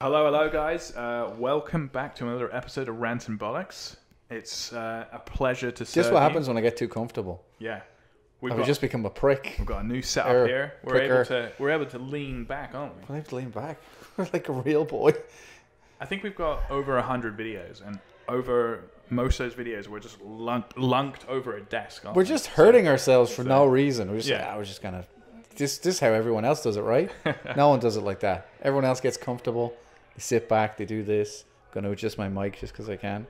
Hello, guys. Welcome back to another episode of Rant Bollox. It's a pleasure to serve Just what happens when I get too comfortable. Yeah. I've just become a prick. We've got a new setup here. We're able to lean back, aren't we? I have to lean back. We're like a real boy. I think we've got over 100 videos, and over most of those videos, we're just lunked over a desk. We're just hurting ourselves for no reason. We're just gonna. This is how everyone else does it, right? No one does it like that. Everyone else gets comfortable. They sit back. They do this. I'm gonna adjust my mic just because I can.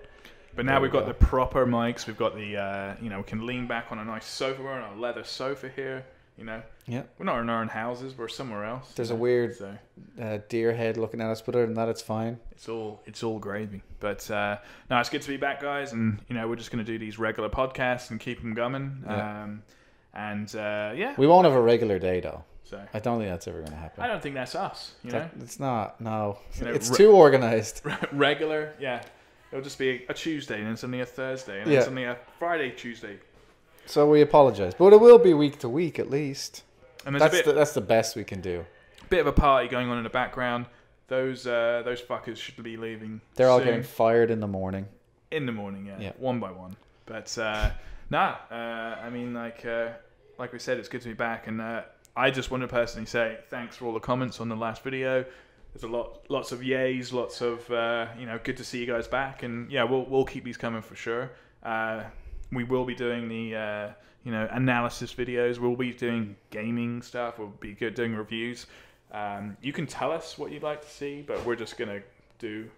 But now we've got the proper mics. We've got the, we can lean back on a nice sofa. We're on a leather sofa here, Yeah. We're not in our own houses. We're somewhere else. There's a weird deer head looking at us, but other than that, it's fine. It's all gravy. But no, it's good to be back, guys. And, we're just going to do these regular podcasts and keep them going. Yeah. We won't have a regular day, though. So I don't think that's ever going to happen. I don't think that's us, It's not, no. It's too organized. Regular, yeah. It'll just be a Tuesday, and then suddenly a Thursday, and then suddenly a Friday, Tuesday. So we apologise, but it will be week to week at least. And that's the best we can do. Bit of a party going on in the background. Those fuckers should be leaving. They're all getting fired in the morning. In the morning, yeah. One by one. But like we said, it's good to be back, and I just want to personally say thanks for all the comments on the last video. There's lots of yays, lots of good to see you guys back, and we'll keep these coming for sure. We will be doing the analysis videos. We'll be doing gaming stuff. We'll be doing reviews. You can tell us what you'd like to see, but we're just gonna do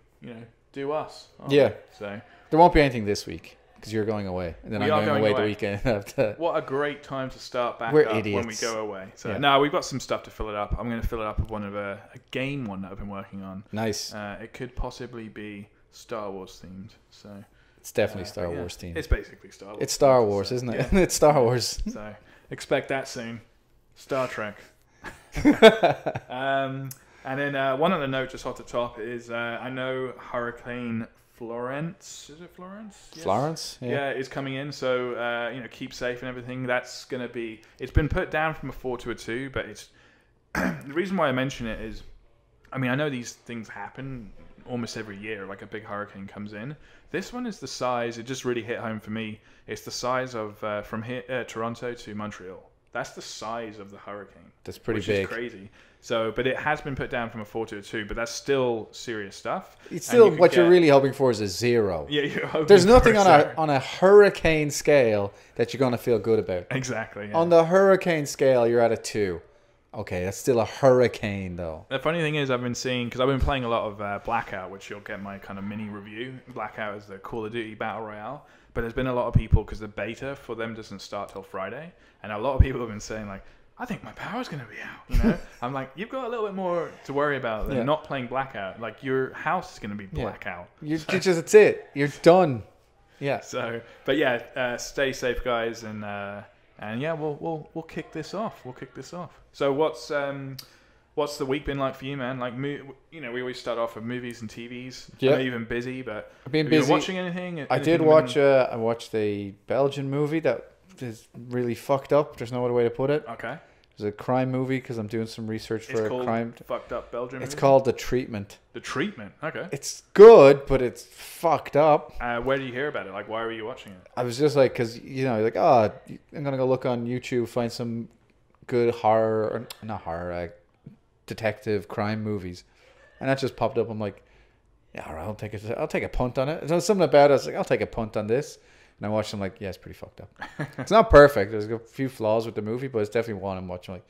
us. Yeah. So there won't be anything this week because you're going away, and then I'm going away the weekend after. What a great time to start back We're up idiots. when we go away. So no, we've got some stuff to fill it up. I'm going to fill it up with one of a game one that I've been working on. Nice. It could possibly be Star Wars themed. So it's definitely Star Wars themed. It's basically Star Wars. It's Star Wars, isn't it? Yeah. It's Star Wars. So expect that soon. Star Trek. And then one other note just off the top is I know Hurricane Florence, is it Florence? Yes. Florence? Yeah, is coming in, so keep safe and everything. That's going to be, it's been put down from a 4 to a 2, but it's the reason why I mention it is, I know these things happen almost every year, like a big hurricane comes in. This one is the size, it just really hit home for me, it's the size of from here, Toronto to Montreal. That's the size of the hurricane. That's pretty big. Which is crazy. So, but it has been put down from a 4 to a 2, but that's still serious stuff. It's still what you're really hoping for is a 0. Yeah, you're hoping there's nothing for on a hurricane scale that you're going to feel good about. Exactly. Yeah. On the hurricane scale, you're at a 2. Okay, that's still a hurricane, though. The funny thing is, I've been seeing, because I've been playing a lot of Blackout, which you'll get my kind of mini review. Blackout is the Call of Duty Battle Royale. But there's been a lot of people, because the beta for them doesn't start till Friday. And a lot of people have been saying, like, I think my power's going to be out, I'm like, you've got a little bit more to worry about than not playing Blackout. Like, your house is going to be blackout. It's it. You're done. Yeah. So, but stay safe, guys, and we'll kick this off. So what's the week been like for you, man? Like, we always start off with movies and TVs. Yeah. I know you've been busy, but I've been have you busy. been watching anything? I did watch. I watched a Belgian movie that is really fucked up. There's no other way to put it. Okay. It's a crime movie because I'm doing some research for a crime. Fucked up Belgian. It's movie? called The Treatment. The Treatment. Okay. It's good, but it's fucked up. Where did you hear about it? Like, why were you watching it? I was just like, because I'm gonna go look on YouTube, find some good detective crime movies, and that just popped up. I'm like, yeah, all right, I'll take a punt on it. There's something about it. I was like, I'll take a punt on this. And I watched them like, yeah, it's pretty fucked up. It's not perfect. There's a few flaws with the movie, but it's definitely one I'm watching like,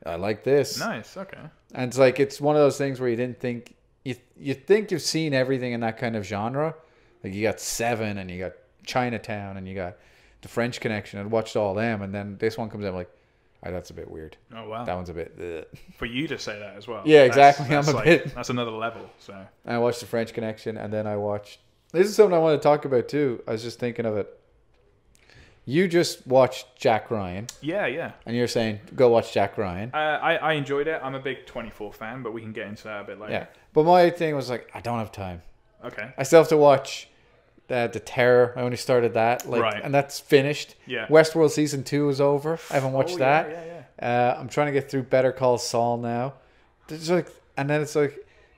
I like this. Nice, okay. And it's like, it's one of those things where you didn't think, you think you've seen everything in that kind of genre. Like you got Seven and you got Chinatown and you got The French Connection. I watched all them, and then this one comes out, I'm like, oh, that's a bit weird. Oh, wow. That one's a bit... Ugh. For you to say that as well. Yeah, exactly. That's another level. So I watched The French Connection, and then I watched... This is something I want to talk about too. I was just thinking of it. You just watched Jack Ryan. Yeah. And you're saying, go watch Jack Ryan. I enjoyed it. I'm a big 24 fan, but we can get into that a bit later. Yeah. But my thing was like, I don't have time. Okay. I still have to watch The Terror. I only started that. Right. And that's finished. Yeah. Westworld Season 2 is over. I haven't watched that. Yeah. I'm trying to get through Better Call Saul now. There's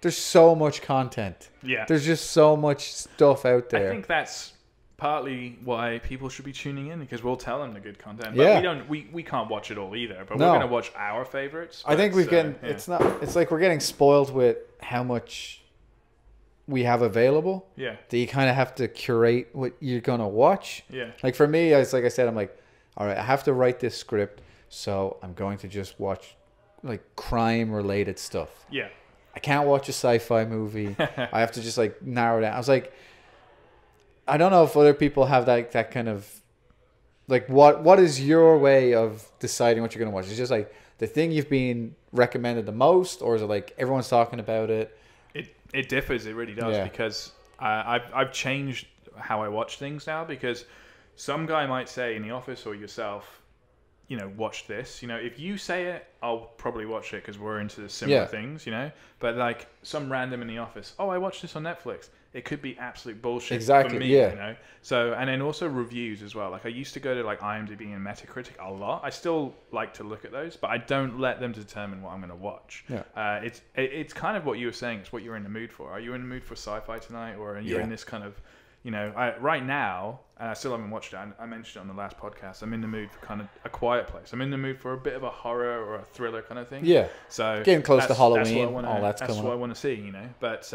there's so much content. Yeah. There's just so much stuff out there. I think that's partly why people should be tuning in, because we'll tell them the good content. But we can't watch it all either. But we're going to watch our favorites. I think it's like we're getting spoiled with how much we have available. Yeah. That you kind of have to curate what you're going to watch. Yeah. Like for me, it's like I said, I'm like, all right, I have to write this script, so I'm going to just watch like crime related stuff. Yeah. I can't watch a sci-fi movie. I have to just like narrow down. I was like, I don't know if other people have that kind of like what is your way of deciding what you're going to watch? Is it just like the thing you've been recommended the most, or is it like everyone's talking about it? It differs. It really does, because I've changed how I watch things now, because some guy might say in the office or yourself, you know, watch this. You know, if you say it, I'll probably watch it because we're into similar things, you know. But like some random in the office, oh, I watched this on Netflix. It could be absolute bullshit for me, you know. So, and then also reviews as well. Like I used to go to like IMDb and Metacritic a lot. I still like to look at those, but I don't let them determine what I'm going to watch. Yeah. It's kind of what you were saying. It's what you're in the mood for. Are you in the mood for sci-fi tonight, or are you in this kind of, you know, right now, and I still haven't watched it. I mentioned it on the last podcast. I'm in the mood for kind of a quiet place. I'm in the mood for a bit of a horror or a thriller kind of thing. Yeah. So getting close to Halloween, that's what I want to see, you know. But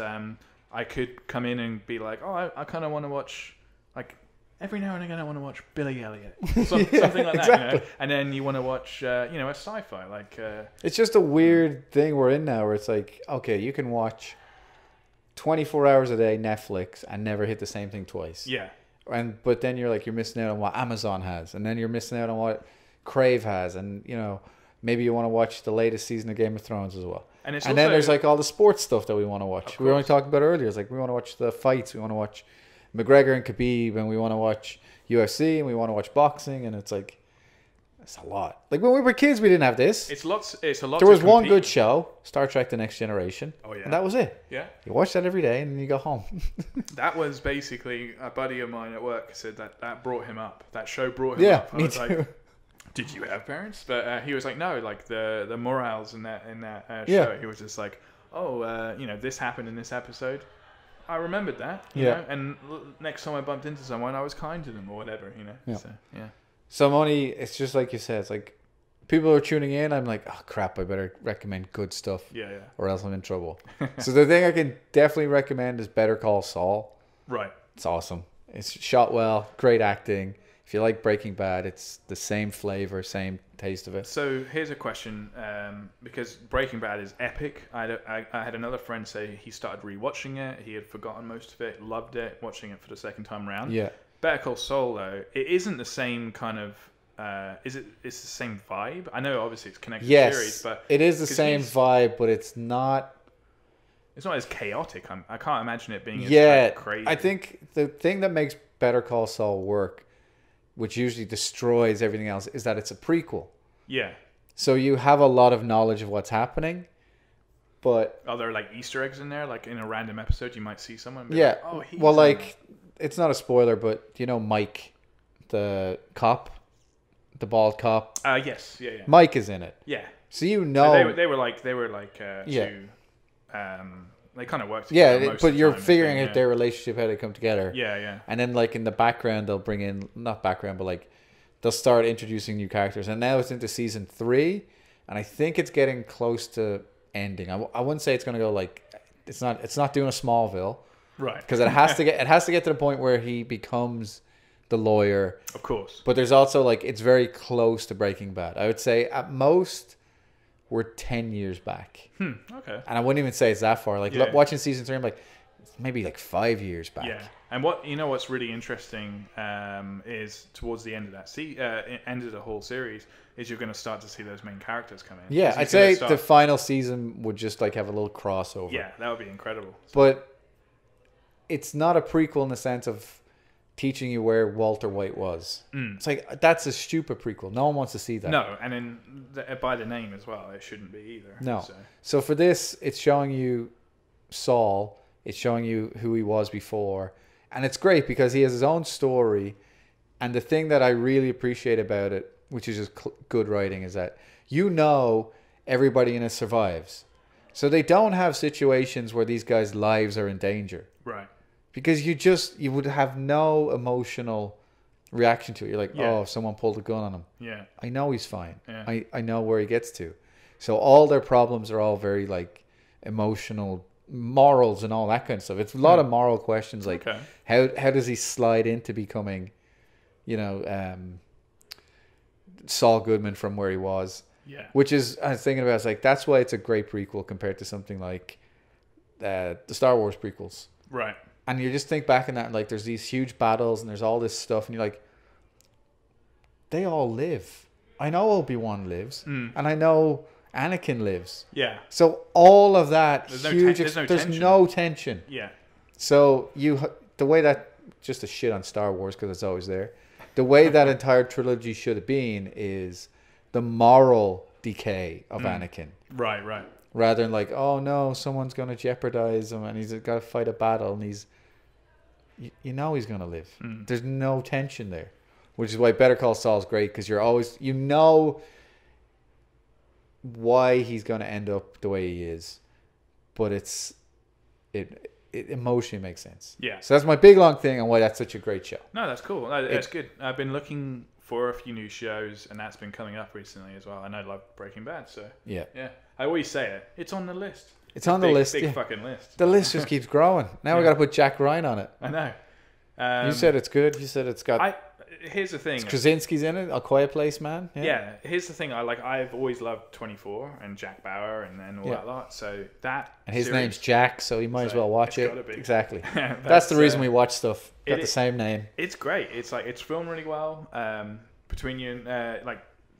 I could come in and be like, oh, I kind of want to watch, like, every now and again I want to watch Billy Elliot, something like that, you know. And then you want to watch, you know, a sci-fi, like. It's just a weird thing we're in now, where it's like, okay, you can watch 24 hours a day Netflix and never hit the same thing twice. Yeah. But then you're like, you're missing out on what Amazon has, and then you're missing out on what Crave has, and you know, maybe you want to watch the latest season of Game of Thrones as well. And then there's like all the sports stuff that we want to watch. We only talked about earlier. It's like we want to watch the fights, we want to watch McGregor and Khabib, and we want to watch UFC, and we want to watch boxing, and it's like, it's a lot. Like when we were kids, we didn't have this. It's a lot. There was one good show, Star Trek: The Next Generation. Oh yeah. And that was it. Yeah. You watch that every day, and then you go home. That was basically a buddy of mine at work said that brought him up. That show brought him up. I was like, did you have parents? But he was like, no, like the morals in that show. He was just like, oh, you know, this happened in this episode. I remembered that, you know, and next time I bumped into someone, I was kind to them or whatever, you know. Yeah. So, yeah. So I'm only, it's just like you said, it's like people are tuning in. I'm like, oh crap, I better recommend good stuff. Yeah. Or else I'm in trouble. So the thing I can definitely recommend is Better Call Saul. Right. It's awesome. It's shot well, great acting. If you like Breaking Bad, it's the same flavor, same taste of it. So here's a question, because Breaking Bad is epic. I had another friend say he started rewatching it. He had forgotten most of it, loved it, watching it for the second time round. Yeah. Better Call Saul, though, it isn't the same kind of. It's the same vibe. I know, obviously, it's connected series, but it is the same vibe, but it's not. It's not as chaotic. I can't imagine it being as like, crazy. I think the thing that makes Better Call Saul work, which usually destroys everything else, is that it's a prequel. Yeah. So you have a lot of knowledge of what's happening, but are there like Easter eggs in there? Like in a random episode, you might see someone. Be like, oh, he's well, like it's not a spoiler, but you know Mike, the cop, the bald cop. Yes, yeah. Mike is in it. Yeah. So you know they were like two. They kind of worked together. Yeah, but you're figuring out their relationship, how they come together. Yeah. And then like in the background, they'll bring in not background, but like they'll start introducing new characters. And now it's into season 3, and I think it's getting close to ending. I wouldn't say it's going to go like it's not doing a Smallville. Right. Because it has to get to the point where he becomes the lawyer. Of course. But there's also like it's very close to Breaking Bad. I would say at most we're 10 years back. Okay. And I wouldn't even say it's that far. Like watching season 3, I'm like maybe like 5 years back. Yeah. And what's really interesting is towards the end of that end of the whole series is you're going to start to see those main characters come in. Yeah, I'd say the final season would just like have a little crossover. Yeah, that would be incredible. But it's not a prequel in the sense of teaching you where Walter White was. It's like that's a stupid prequel. No one wants to see that. No, and then by the name as well, it shouldn't be either. No. So for this, it's showing you Saul. It's showing you who he was before, and it's great because he has his own story. And the thing that I really appreciate about it, which is just good writing, is that you know everybody in it survives. So they don't have situations where these guys' lives are in danger. Right. Because you would have no emotional reaction to it. You're like, oh, someone pulled a gun on him. Yeah. I know he's fine. Yeah. I know where he gets to. So all their problems are all very like emotional, morals and all that kind of stuff. It's a lot of moral questions, like how does he slide into becoming, you know, Saul Goodman from where he was. Yeah. Which is, I was thinking about, it's like, that's why it's a great prequel compared to something like the Star Wars prequels. Right. And you just think back in that, and like, there's these huge battles and there's all this stuff, and you're like, they all live. I know Obi-Wan lives, and I know Anakin lives. Yeah. So all of that there's huge, there's no tension. Yeah. So the way that, just a shit on Star Wars because it's always there, the way that entire trilogy should have been is the moral decay of Anakin. Right, right. Rather than like, oh no, someone's going to jeopardize him and he's got to fight a battle and he's going to live. There's no tension there, which is why Better Call Saul is great, because you're always, you know why he's going to end up the way he is, but it emotionally makes sense. Yeah. So that's my big long thing on why that's such a great show. No, that's cool. It's good. I've been looking for a few new shows, and that's been coming up recently as well. And I love Breaking Bad, so yeah. I always say it. It's on the list. It's on the list. Big fucking list. The list just keeps growing. Now we got to put Jack Ryan on it. I know. You said it's good. You said it's got. Here's the thing. Krasinski's in it. A Quiet Place, man. Yeah. Here's the thing. I've always loved 24 and Jack Bauer and all that lot. So that. And his name's Jack, so you might as well watch it. Gotta be. Exactly. That's the reason we watch stuff. Got the same name. It's great. It's filmed really well. Between you and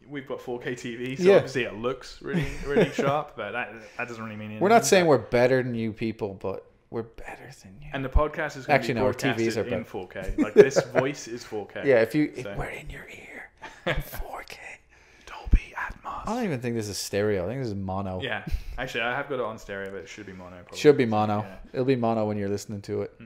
we've got 4K TV, so obviously it looks really really sharp. But that doesn't really mean anything. We're not saying we're better than you people, but we're better than you. And the podcast is going to be broadcasted TVs are in 4K. Like this voice is 4K. Yeah, if we're in your ear, 4K. Dolby Atmos. I don't even think this is stereo. I think this is mono. Yeah, actually, I have got it on stereo, but it should be mono. Probably. Should be mono. Yeah. It'll be mono when you're listening to it.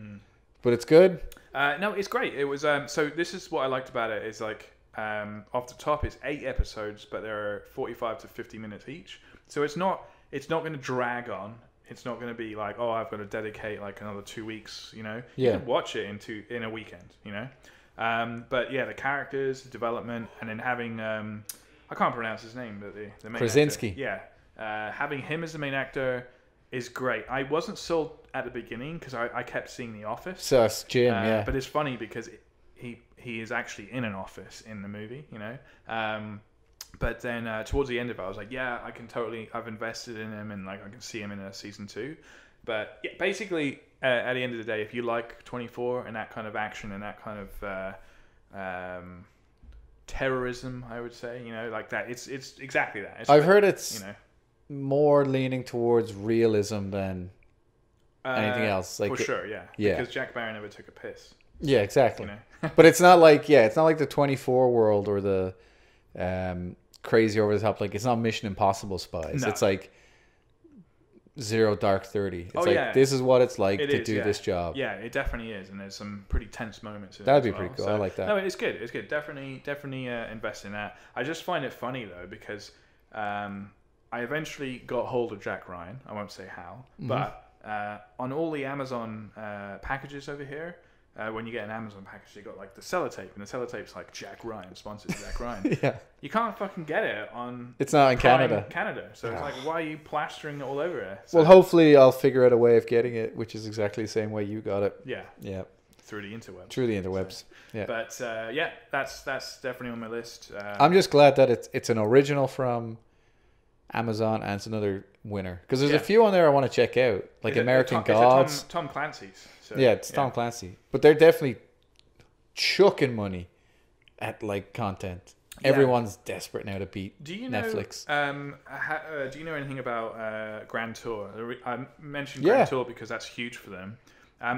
But it's good. No, it's great. It was so. This is what I liked about it. Is like off the top, it's 8 episodes, but they're 45 to 50 minutes each. So it's not going to drag on. It's not going to be like, oh, I've got to dedicate like another 2 weeks, you know. You can watch it in a weekend, you know. But yeah, the characters, the development, and then having I can't pronounce his name, but the main Krasinski. actor, having him as the main actor is great. I wasn't sold at the beginning because I kept seeing The Office. So it's Jim, but it's funny because he is actually in an office in the movie, you know. But then towards the end of it, I was like, yeah, I've invested in him, and like I can see him in a season 2. But yeah, basically, at the end of the day, if you like 24 and that kind of action and that kind of terrorism, I would say, you know, like that, it's exactly that. I've heard it's more leaning towards realism than anything else. Like for sure, yeah. Because Jack Bauer never took a piss. Yeah, exactly. You know? But it's not like the 24 world or the crazy over the top, like it's not Mission Impossible spies. No. It's like Zero Dark 30. It's this is what it's like to do this job. Yeah, it definitely is, and there's some pretty tense moments in That'd it be pretty cool. So, I like that. No, it's good. It's good. Definitely invest in that. I just find it funny though because I eventually got hold of Jack Ryan. I won't say how, but on all the Amazon packages over here, when you get an Amazon package, you got like the sellotape, and the sellotape's like Jack Ryan, sponsored Jack Ryan. Yeah. You can't fucking get it on. It's not in Canada. So it's like, why are you plastering it all over it? So, well, hopefully I'll figure out a way of getting it, which is exactly the same way you got it. Yeah. Yeah. Through the interwebs. So, yeah. But that's definitely on my list. I'm just glad that it's an original from Amazon and it's another winner, because there's a few on there I want to check out, like American Gods. Tom Clancy's. So, yeah, it's Tom Clancy, but they're definitely chucking money at like content. Yeah. Everyone's desperate now to beat Netflix. Do you know anything about Grand Tour? I mentioned Grand Tour because that's huge for them.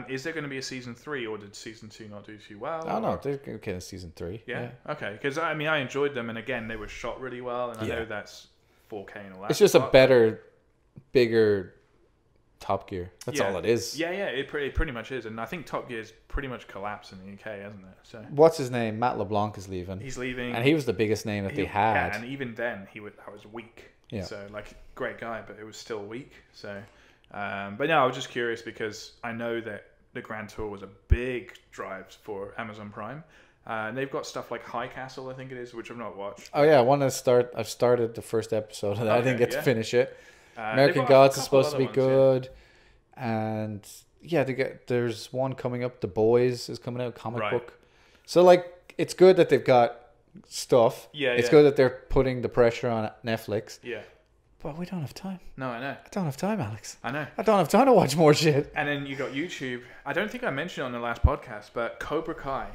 Is there going to be a season 3, or did season 2 not do too well? Oh no, they're going to get a season 3. Yeah. Okay, because I mean I enjoyed them, and again they were shot really well, and I know that's 4K and all that. It's just a better, bigger Top Gear. That's all it is. Yeah, it pretty much is, and I think Top Gear's pretty much collapsed in the UK, hasn't it? So what's his name? Matt LeBlanc is leaving. He's leaving, and he was the biggest name that they had. Yeah, and even then, that was weak. Yeah. So like great guy, but it was still weak. So, but no, I was just curious because I know that the Grand Tour was a big drive for Amazon Prime. And they've got stuff like High Castle, I think it is, which I've not watched. Oh yeah, I want to start. I've started the first episode of that. I didn't get to finish it. American Gods is supposed to be good, and yeah, there's one coming up. The Boys is coming out, comic book. So like, it's good that they've got stuff. Yeah, it's good that they're putting the pressure on Netflix. Yeah. But we don't have time. No, I know. I don't have time, Alex. I know. I don't have time to watch more shit. And then you got YouTube. I don't think I mentioned it on the last podcast, but Cobra Kai.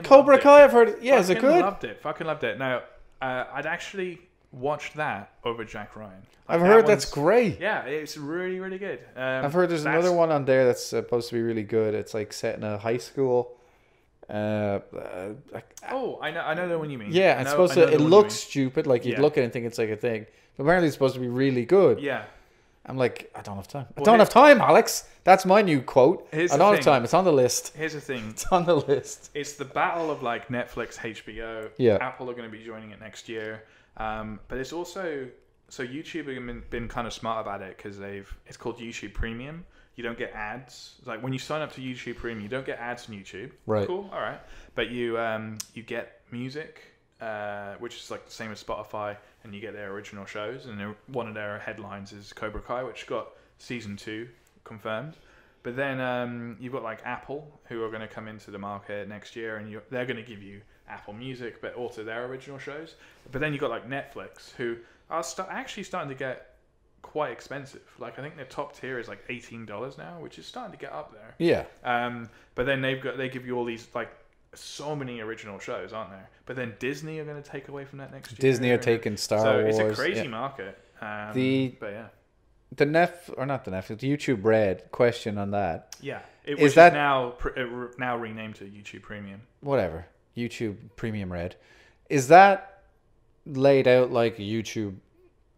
Cobra Kai, I've heard. Yeah, is it good? Fucking loved it. Now, I'd actually watched that over Jack Ryan. I've heard that's great. Yeah, it's really, really good. I've heard there's another one on there that's supposed to be really good. It's like set in a high school. I know the one you mean. Yeah, it's supposed to. It looks stupid. Like you'd look at it and think it's like a thing. But apparently, it's supposed to be really good. Yeah. I'm like, I don't have time. I don't have time, Alex. That's my new quote. I don't have time. It's on the list. Here's the thing. It's on the list. It's the battle of like Netflix, HBO. Yeah. Apple are going to be joining it next year. But it's also YouTube have been kind of smart about it because it's called YouTube Premium. You don't get ads. Like when you sign up to YouTube Premium, you don't get ads on YouTube. Right. Cool. All right. But you get music, which is like the same as Spotify, and you get their original shows. And one of their headlines is Cobra Kai, which got season 2 confirmed. But then you've got like Apple, who are going to come into the market next year, and they're going to give you Apple Music, but also their original shows. But then you've got like Netflix, who are actually starting to get quite expensive. Like I think their top tier is like $18 now, which is starting to get up there. Yeah. But then they give you all these like so many original shows, aren't there? But then Disney are going to take away from that next year. Disney are taking Star Wars. So it's a crazy market. But yeah. The YouTube Red question on that. Yeah. Which is now renamed to YouTube Premium. Whatever. YouTube Premium Red. Is that laid out like YouTube?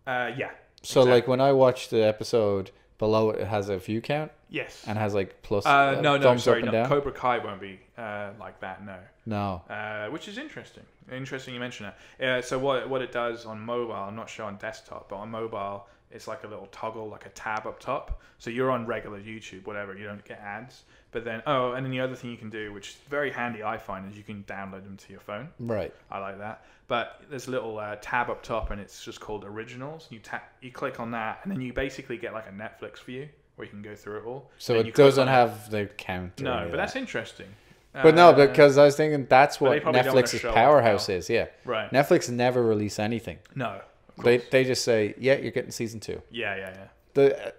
Yeah. So exactly. Like when I watch the episode, below it has a view count? Yes. And has like plus sorry, Cobra Kai won't be like that, no. Which is interesting. Interesting you mention that. So what it does on mobile, I'm not sure on desktop, but on mobile, it's like a little toggle, like a tab up top. So you're on regular YouTube, whatever, you don't get ads. But then, and then the other thing you can do, which is very handy, I find, is you can download them to your phone. Right. I like that. But there's a little tab up top, and it's just called Originals. You click on that, and then you basically get like a Netflix view where you can go through it all. So it doesn't have the count. No, but that's interesting. But no, because I was thinking that's what Netflix's powerhouse is. Yeah. Right. Netflix never release anything. No. They just say, yeah, you're getting season 2. Yeah.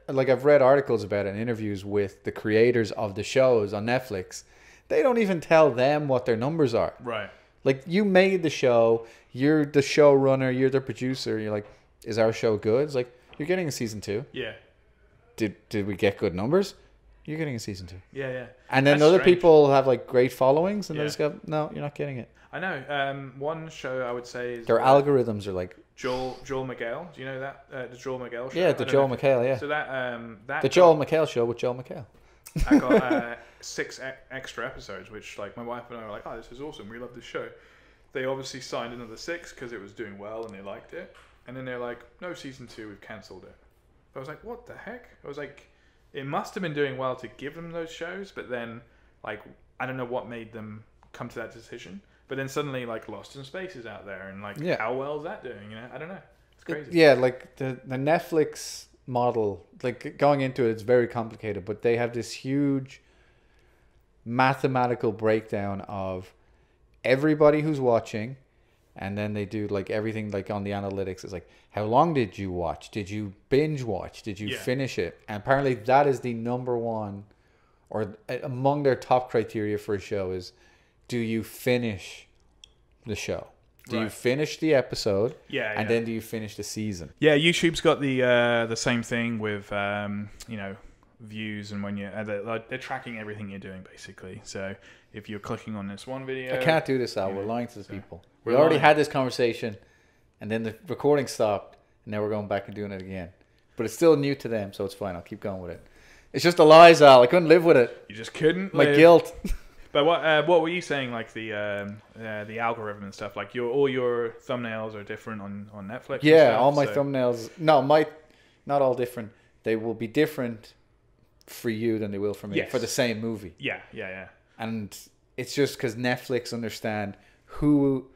Like I've read articles about it and interviews with the creators of the shows on Netflix. They don't even tell them what their numbers are. Right. Like you made the show, you're the showrunner, you're the producer. You're like, is our show good? It's like you're getting a season 2. Yeah. Did we get good numbers? You're getting a season 2. Yeah. And then other people have like great followings, and they just go, no, you're not getting it. I know. One show I would say is their algorithms are like Joel McHale. Do you know that the Joel McHale show? Yeah, the Joel McHale. Yeah. So that the Joel McHale show with Joel McHale. I got 6 extra episodes, which like my wife and I were like, oh, this is awesome. We love this show. They obviously signed another 6 because it was doing well and they liked it. And then they're like, no, season 2, we've cancelled it. I was like, what the heck? I was like, it must have been doing well to give them those shows, but then like I don't know what made them come to that decision. But then suddenly, like, Lost in Space is out there, and like, how well is that doing? You know, I don't know. It's crazy. Yeah, like the Netflix model, like going into it, it's very complicated. But they have this huge mathematical breakdown of everybody who's watching, and then they do like everything like on the analytics. It's like, how long did you watch? Did you binge watch? Did you finish it? And apparently, that is the number one, or among their top criteria for a show is, do you finish the show? Do you finish the episode? And then do you finish the season? Yeah, YouTube's got the same thing with views, and when they're tracking everything you're doing basically. So if you're clicking on this one video, I can't do this, Al. We're lying to the people. We already had this conversation, and then the recording stopped, and now we're going back and doing it again. But it's still new to them, so it's fine. I'll keep going with it. It's just the lies, Al. I couldn't live with it. You just couldn't. My guilt. But what were you saying? Like the algorithm and stuff. Like all your thumbnails are different on Netflix. Yeah, and stuff, all my thumbnails. No, not all different. They will be different for you than they will for me for the same movie. Yeah, yeah, yeah. And it's just because Netflix understand who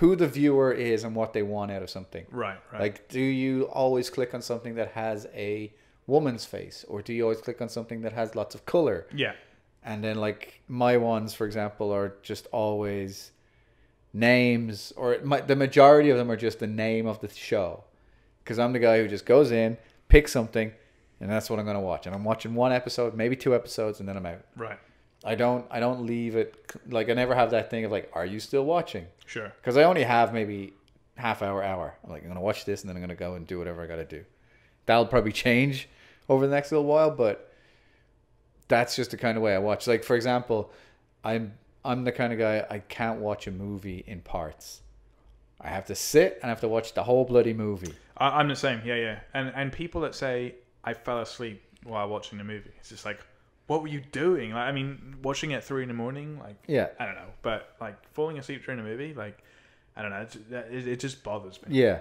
the viewer is and what they want out of something. Right, right. Like, do you always click on something that has a woman's face, or do you always click on something that has lots of color? Yeah. And then, like, my ones, for example, are just always names, or the majority of them are just the name of the show. Because I'm the guy who just goes in, picks something, and that's what I'm going to watch. And I'm watching one episode, maybe 2 episodes, and then I'm out. Right. I don't leave it, like, I never have that thing of like, are you still watching? Sure. Because I only have maybe half hour. I'm like, I'm going to watch this and then I'm going to go and do whatever I got to do. That'll probably change over the next little while, but that's just the kind of way I watch. Like, for example, I'm the kind of guy, I can't watch a movie in parts. I have to sit and I have to watch the whole bloody movie. I'm the same. Yeah, yeah. And people that say I fell asleep while watching the movie, it's just like, what were you doing? Like, I mean, watching it at 3 a.m, like, yeah, I don't know, but like falling asleep during a movie, like, I don't know, it just bothers me. Yeah,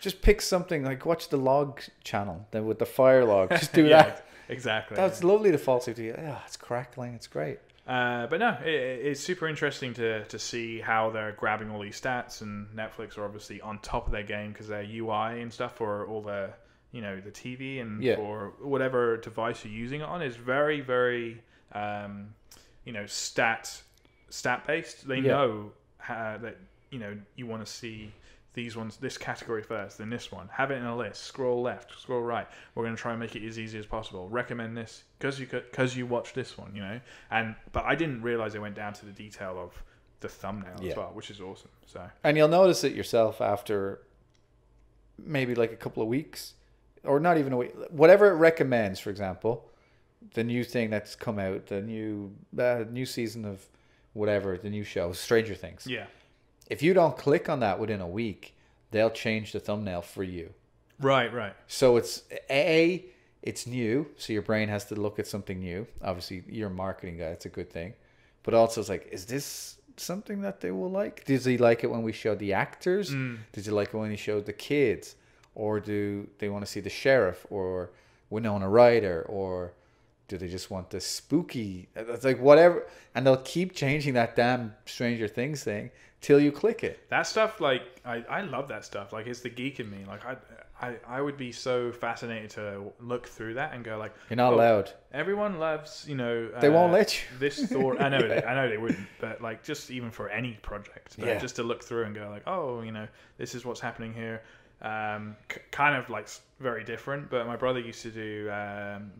just pick something, like watch the log channel, then with the fire log, just do yeah, that. Exactly. That's lovely to fall asleep to. Yeah, it's crackling, it's great. But no, it's super interesting to see how they're grabbing all these stats, and Netflix are obviously on top of their game because their UI and stuff for all the, you know, the TV and for whatever device you're using it on is very, very, you know, stat based. They know that, you know, you want to see these ones, this category first, then this one. Have it in a list. Scroll left, scroll right. We're going to try and make it as easy as possible. Recommend this because you watch this one, you know. But I didn't realize it went down to the detail of the thumbnail as well, which is awesome. So. And you'll notice it yourself after maybe like a couple of weeks. Or not even a week. Whatever it recommends, for example, the new thing that's come out, the new season of whatever, the new show, Stranger Things. Yeah. If you don't click on that within a week, they'll change the thumbnail for you. Right, right. So it's new, so your brain has to look at something new. Obviously, you're a marketing guy, it's a good thing. But also it's like, is this something that they will like? Did they like it when we showed the actors? Did they like it when we showed the kids? Or do they want to see the sheriff or Winona Ryder, or do they just want the spooky? It's like whatever, and they'll keep changing that damn Stranger Things thing till you click it. That stuff, like I love that stuff. Like, it's the geek in me. Like I would be so fascinated to look through that and go like, you're not allowed. Everyone loves, you know. They won't let you. This thought. I know they wouldn't, but like just even for any project, just to look through and go like, oh, you know, this is what's happening here. Kind of like very different, but my brother used to do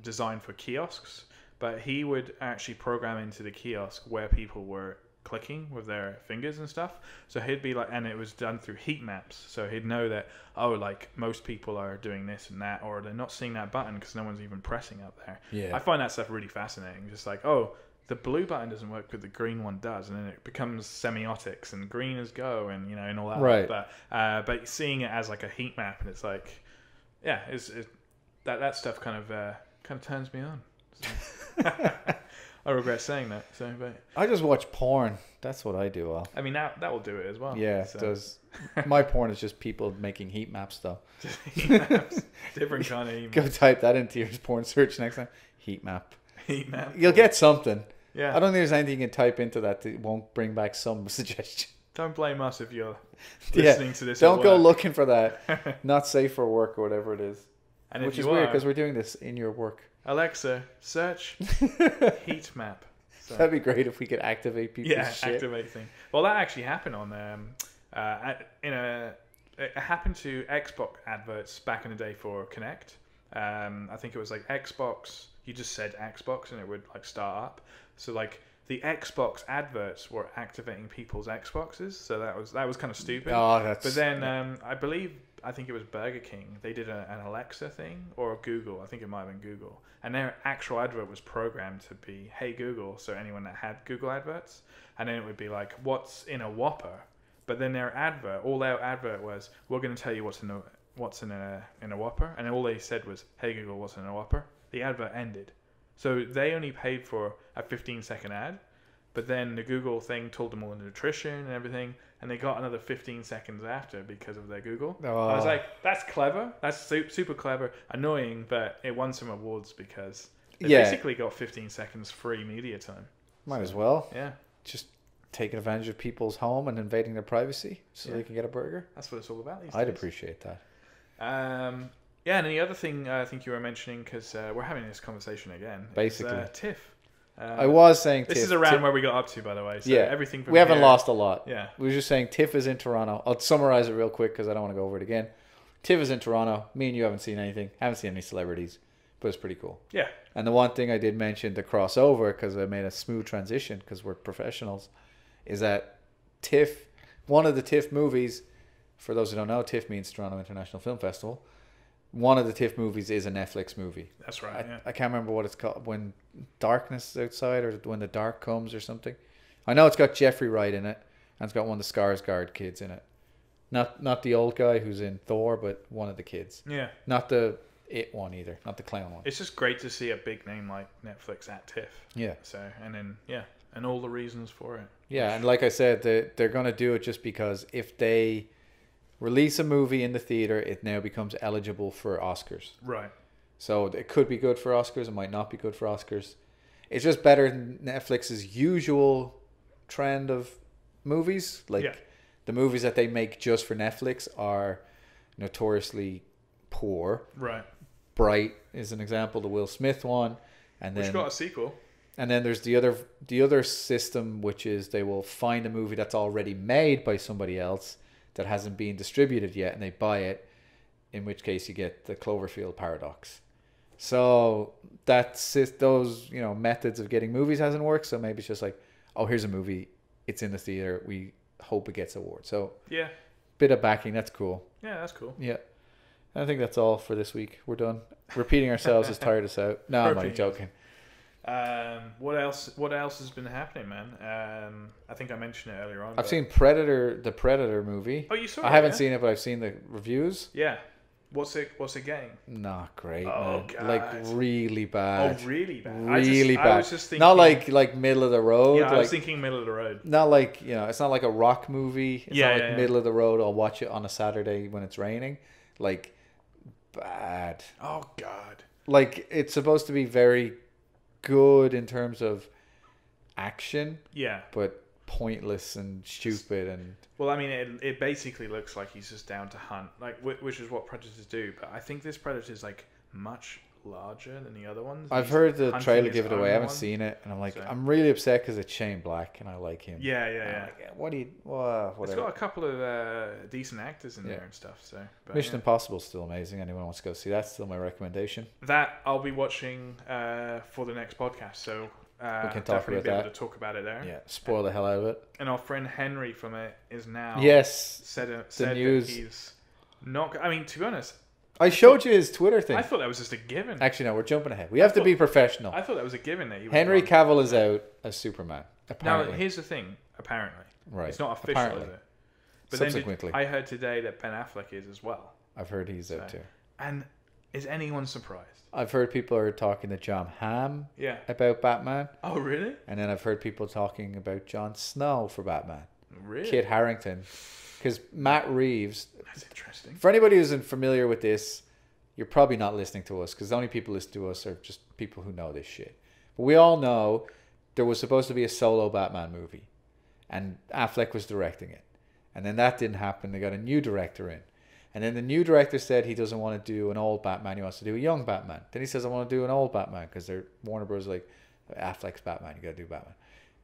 design for kiosks, but he would actually program into the kiosk where people were clicking with their fingers and stuff. So he'd be like, and it was done through heat maps, so he'd know that, oh, like most people are doing this and that, or they're not seeing that button because no one's even pressing up there. I find that stuff really fascinating. Just like, oh, the blue button doesn't work, but the green one does, and then it becomes semiotics, and green is go, and you know, and all that. Right. But seeing it as like a heat map, and it's like, yeah, that stuff kind of turns me on. So. I regret saying that. So, but I just watch porn. That's what I do. Well, I mean, that will do it as well. Yeah, so. It does. My porn is just people making heat maps, though. Just heat maps, different kind of heat maps. Go type that into your porn search next time. Heat map. Heat map. You'll get something. Yeah. I don't think there's anything you can type into that won't bring back some suggestion. Don't blame us if you're listening to this. Don't go looking for that. Not safe for work or whatever it is. And which is weird because we're doing this in your work. Alexa, search heat map. So. That'd be great if we could activate people's shit. Activate thing. Well, that actually happened on it happened to Xbox adverts back in the day for Kinect. I think it was like Xbox. You just said Xbox and it would like start up. So like the Xbox adverts were activating people's Xboxes. So that was kind of stupid. Oh, that's. But then I think it was Burger King. They did an Alexa thing, or Google. I think it might have been Google. And their actual advert was programmed to be, "Hey Google," so anyone that had Google adverts. And then it would be like, "What's in a Whopper?" But then their advert was, "We're going to tell you what's in a Whopper." And all they said was, "Hey Google, what's in a Whopper?" The advert ended. So they only paid for a 15-second ad, but then the Google thing told them all the nutrition and everything, and they got another 15 seconds after because of their Google. Oh. I was like, that's clever. That's super clever. Annoying, but it won some awards because they basically got 15 seconds free media time. Might as well. Yeah. Just taking advantage of people's home and invading their privacy so they can get a burger. That's what it's all about these I'd days. appreciate that. Yeah, and the other thing I think you were mentioning, because we're having this conversation again, basically, is TIFF. I was saying this TIFF. is around where we got up to, by the way. So everything from we haven't here, lost a lot. Yeah, we were just saying TIFF is in Toronto. I'll summarize it real quick because I don't want to go over it again. TIFF is in Toronto. Me and you haven't seen anything. Haven't seen any celebrities, but it's pretty cool. Yeah. And the one thing I did mention to cross over, because I made a smooth transition because we're professionals, is that TIFF, one of the TIFF movies, for those who don't know, TIFF means Toronto International Film Festival. One of the TIFF movies is a Netflix movie. That's right. I can't remember what it's called. When Darkness is Outside, or When the Dark Comes, or something. I know it's got Jeffrey Wright in it, and it's got one of the Skarsgård kids in it. Not the old guy who's in Thor, but one of the kids. Yeah. Not the It one either. Not the clown one. It's just great to see a big name like Netflix at TIFF. Yeah. So, and then and all the reasons for it. Yeah, and like I said, they're going to do it just because if they release a movie in the theater, it now becomes eligible for Oscars. Right. So it could be good for Oscars. It might not be good for Oscars. It's just better than Netflix's usual trend of movies. Like the movies that they make just for Netflix are notoriously poor. Right. Bright is an example, the Will Smith one, and then which got a sequel. And then there's the other system, which is they will find a movie that's already made by somebody else that hasn't been distributed yet, and they buy it, in which case you get the Cloverfield paradox. So those methods of getting movies hasn't worked, so maybe it's just like, oh, here's a movie, it's in the theater, we hope it gets awards. So yeah, bit of backing, that's cool. Yeah, that's cool. Yeah. I think that's all for this week. We're done. Repeating ourselves has tired us out. No, I'm only joking. What else has been happening, man? I think I mentioned it earlier on. I've seen the Predator movie. Oh, you saw it? I haven't seen it, but I've seen the reviews. Yeah. What's it getting? Not great, man. God. Like really bad. Oh, really bad. Really bad. I was just thinking, not like middle of the road. Yeah, I was thinking middle of the road. Not like, it's not like a rock movie. It's not like middle of the road. I'll watch it on a Saturday when it's raining. Like bad. Oh God. Like it's supposed to be very good in terms of action. Yeah. But pointless and stupid and. Well, I mean, it basically looks like he's just down to hunt, like which is what predators do. But I think this predator is like much larger than the other ones. I've heard the trailer give it away. I haven't seen it, and I'm like, I'm really upset because it's Shane Black, and I like him. Yeah. Like, whatever. It's got a couple of decent actors in there and stuff. So Mission Impossible is still amazing. Anyone wants to go see that? Still my recommendation. That I'll be watching for the next podcast. So. We can talk about that. To talk about it there. Yeah, spoil the hell out of it. And our friend Henry from it is now said news. that he's not. I mean, to be honest, I showed you his Twitter thing. I thought that was just a given. Actually, no, we're jumping ahead. We have to be professional. I thought that was a given that he Henry Cavill is out as Superman. Apparently. Now, here's the thing. Apparently, right? It's not official, is it? But subsequently, I heard today that Ben Affleck is as well. I've heard he's out too. And is anyone surprised? I've heard people are talking to John Hamm about Batman. Oh, really? And then I've heard people talking about Jon Snow for Batman. Really? Kit Harington. Because Matt Reeves... That's interesting. For anybody who's familiar with this, you're probably not listening to us, because the only people listening to us are just people who know this shit. But we all know there was supposed to be a solo Batman movie. And Affleck was directing it. And then that didn't happen. They got a new director in. And then the new director said he doesn't want to do an old Batman. He wants to do a young Batman. Then he says, I want to do an old Batman because Warner Bros. Like, Affleck's Batman. You got to do Batman.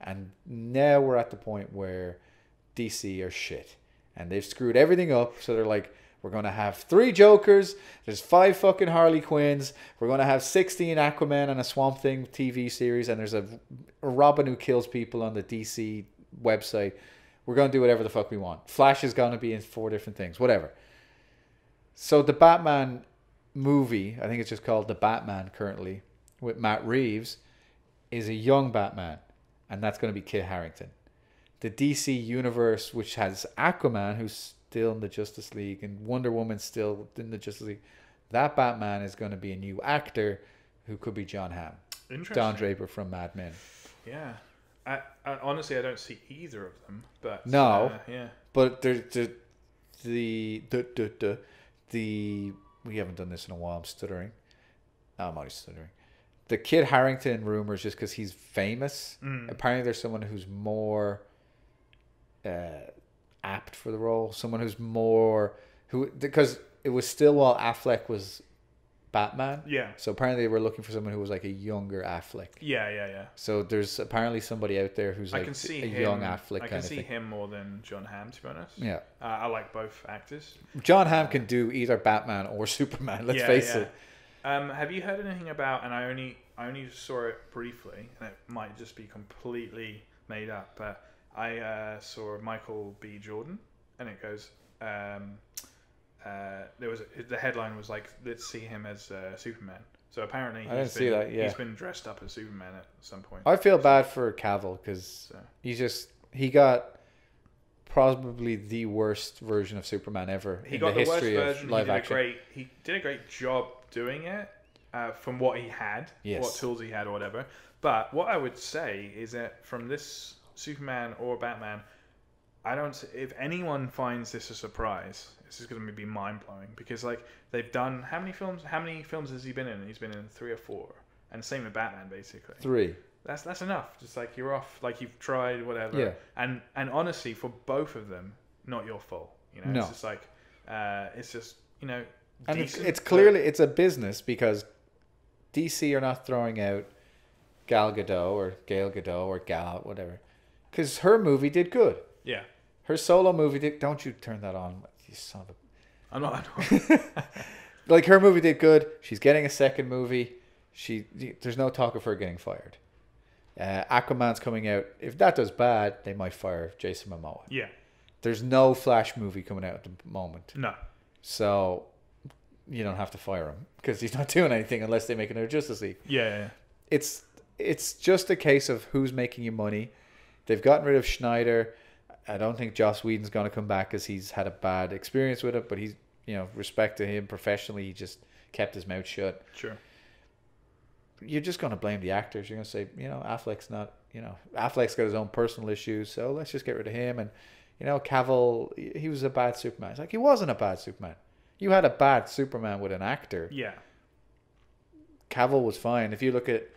And now we're at the point where DC are shit. And they've screwed everything up. So they're like, we're going to have 3 Jokers. There's 5 fucking Harley Quinns. We're going to have 16 Aquaman and a Swamp Thing TV series. And there's a Robin who kills people on the DC website. We're going to do whatever the fuck we want. Flash is going to be in 4 different things. Whatever. So the Batman movie, I think it's just called The Batman currently, with Matt Reeves, is a young Batman. And that's going to be Kit Harington. The DC universe, which has Aquaman, who's still in the Justice League, and Wonder Woman's still in the Justice League, that Batman is going to be a new actor who could be John Hamm. Interesting. Don Draper from Mad Men. Yeah. honestly, I don't see either of them. But No. yeah. But the we haven't done this in a while. I'm stuttering. I'm always stuttering. The Kid Harington rumors, just because he's famous. Apparently, there's someone who's more apt for the role. Someone who's more because it was still while Affleck was Batman. Yeah. So apparently, they were looking for someone who was like a younger Affleck. Yeah. So there's apparently somebody out there who's like young Affleck. I can see him more than John Hamm, to be honest. Yeah. I like both actors. John Hamm can do either Batman or Superman. Let's face it. Have you heard anything about? And I only saw it briefly, and it might just be completely made up. But I saw Michael B. Jordan, and it goes. There was the headline was like, "Let's see him as Superman." So apparently, he's been dressed up as Superman at some point. I feel bad for Cavill because he got probably the worst version of Superman ever in the history of live action. He did a great job doing it from what he had, what tools he had, or whatever. But what I would say is that from this Superman or Batman, if anyone finds this a surprise, this is going to be mind blowing because like they've done how many films has he been in? He's been in 3 or 4, and same with Batman basically. 3. That's enough. Just like you're off, like you've tried whatever. Yeah. And honestly, for both of them, not your fault. You know, no. It's just like it's just and it's clearly it's a business because DC are not throwing out Gal Gadot or Gail Gadot or Gal whatever because her movie did good. Yeah. Her solo movie did. Don't you turn that on, you son of a. I'm not. Like her movie did good. She's getting a second movie. There's no talk of her getting fired. Aquaman's coming out. If that does bad, they might fire Jason Momoa. Yeah. There's no Flash movie coming out at the moment. No. So you don't have to fire him because he's not doing anything unless they make another Justice League. Yeah. It's just a case of who's making you money. They've gotten rid of Schneider. I don't think Joss Whedon's going to come back because he's had a bad experience with it. But he's, respect to him professionally, he just kept his mouth shut. Sure. You're just going to blame the actors. You're going to say, Affleck's not, Affleck's got his own personal issues, so let's just get rid of him. And, Cavill, he was a bad Superman. It's like, he wasn't a bad Superman. You had a bad Superman with an actor. Yeah. Cavill was fine. If you look at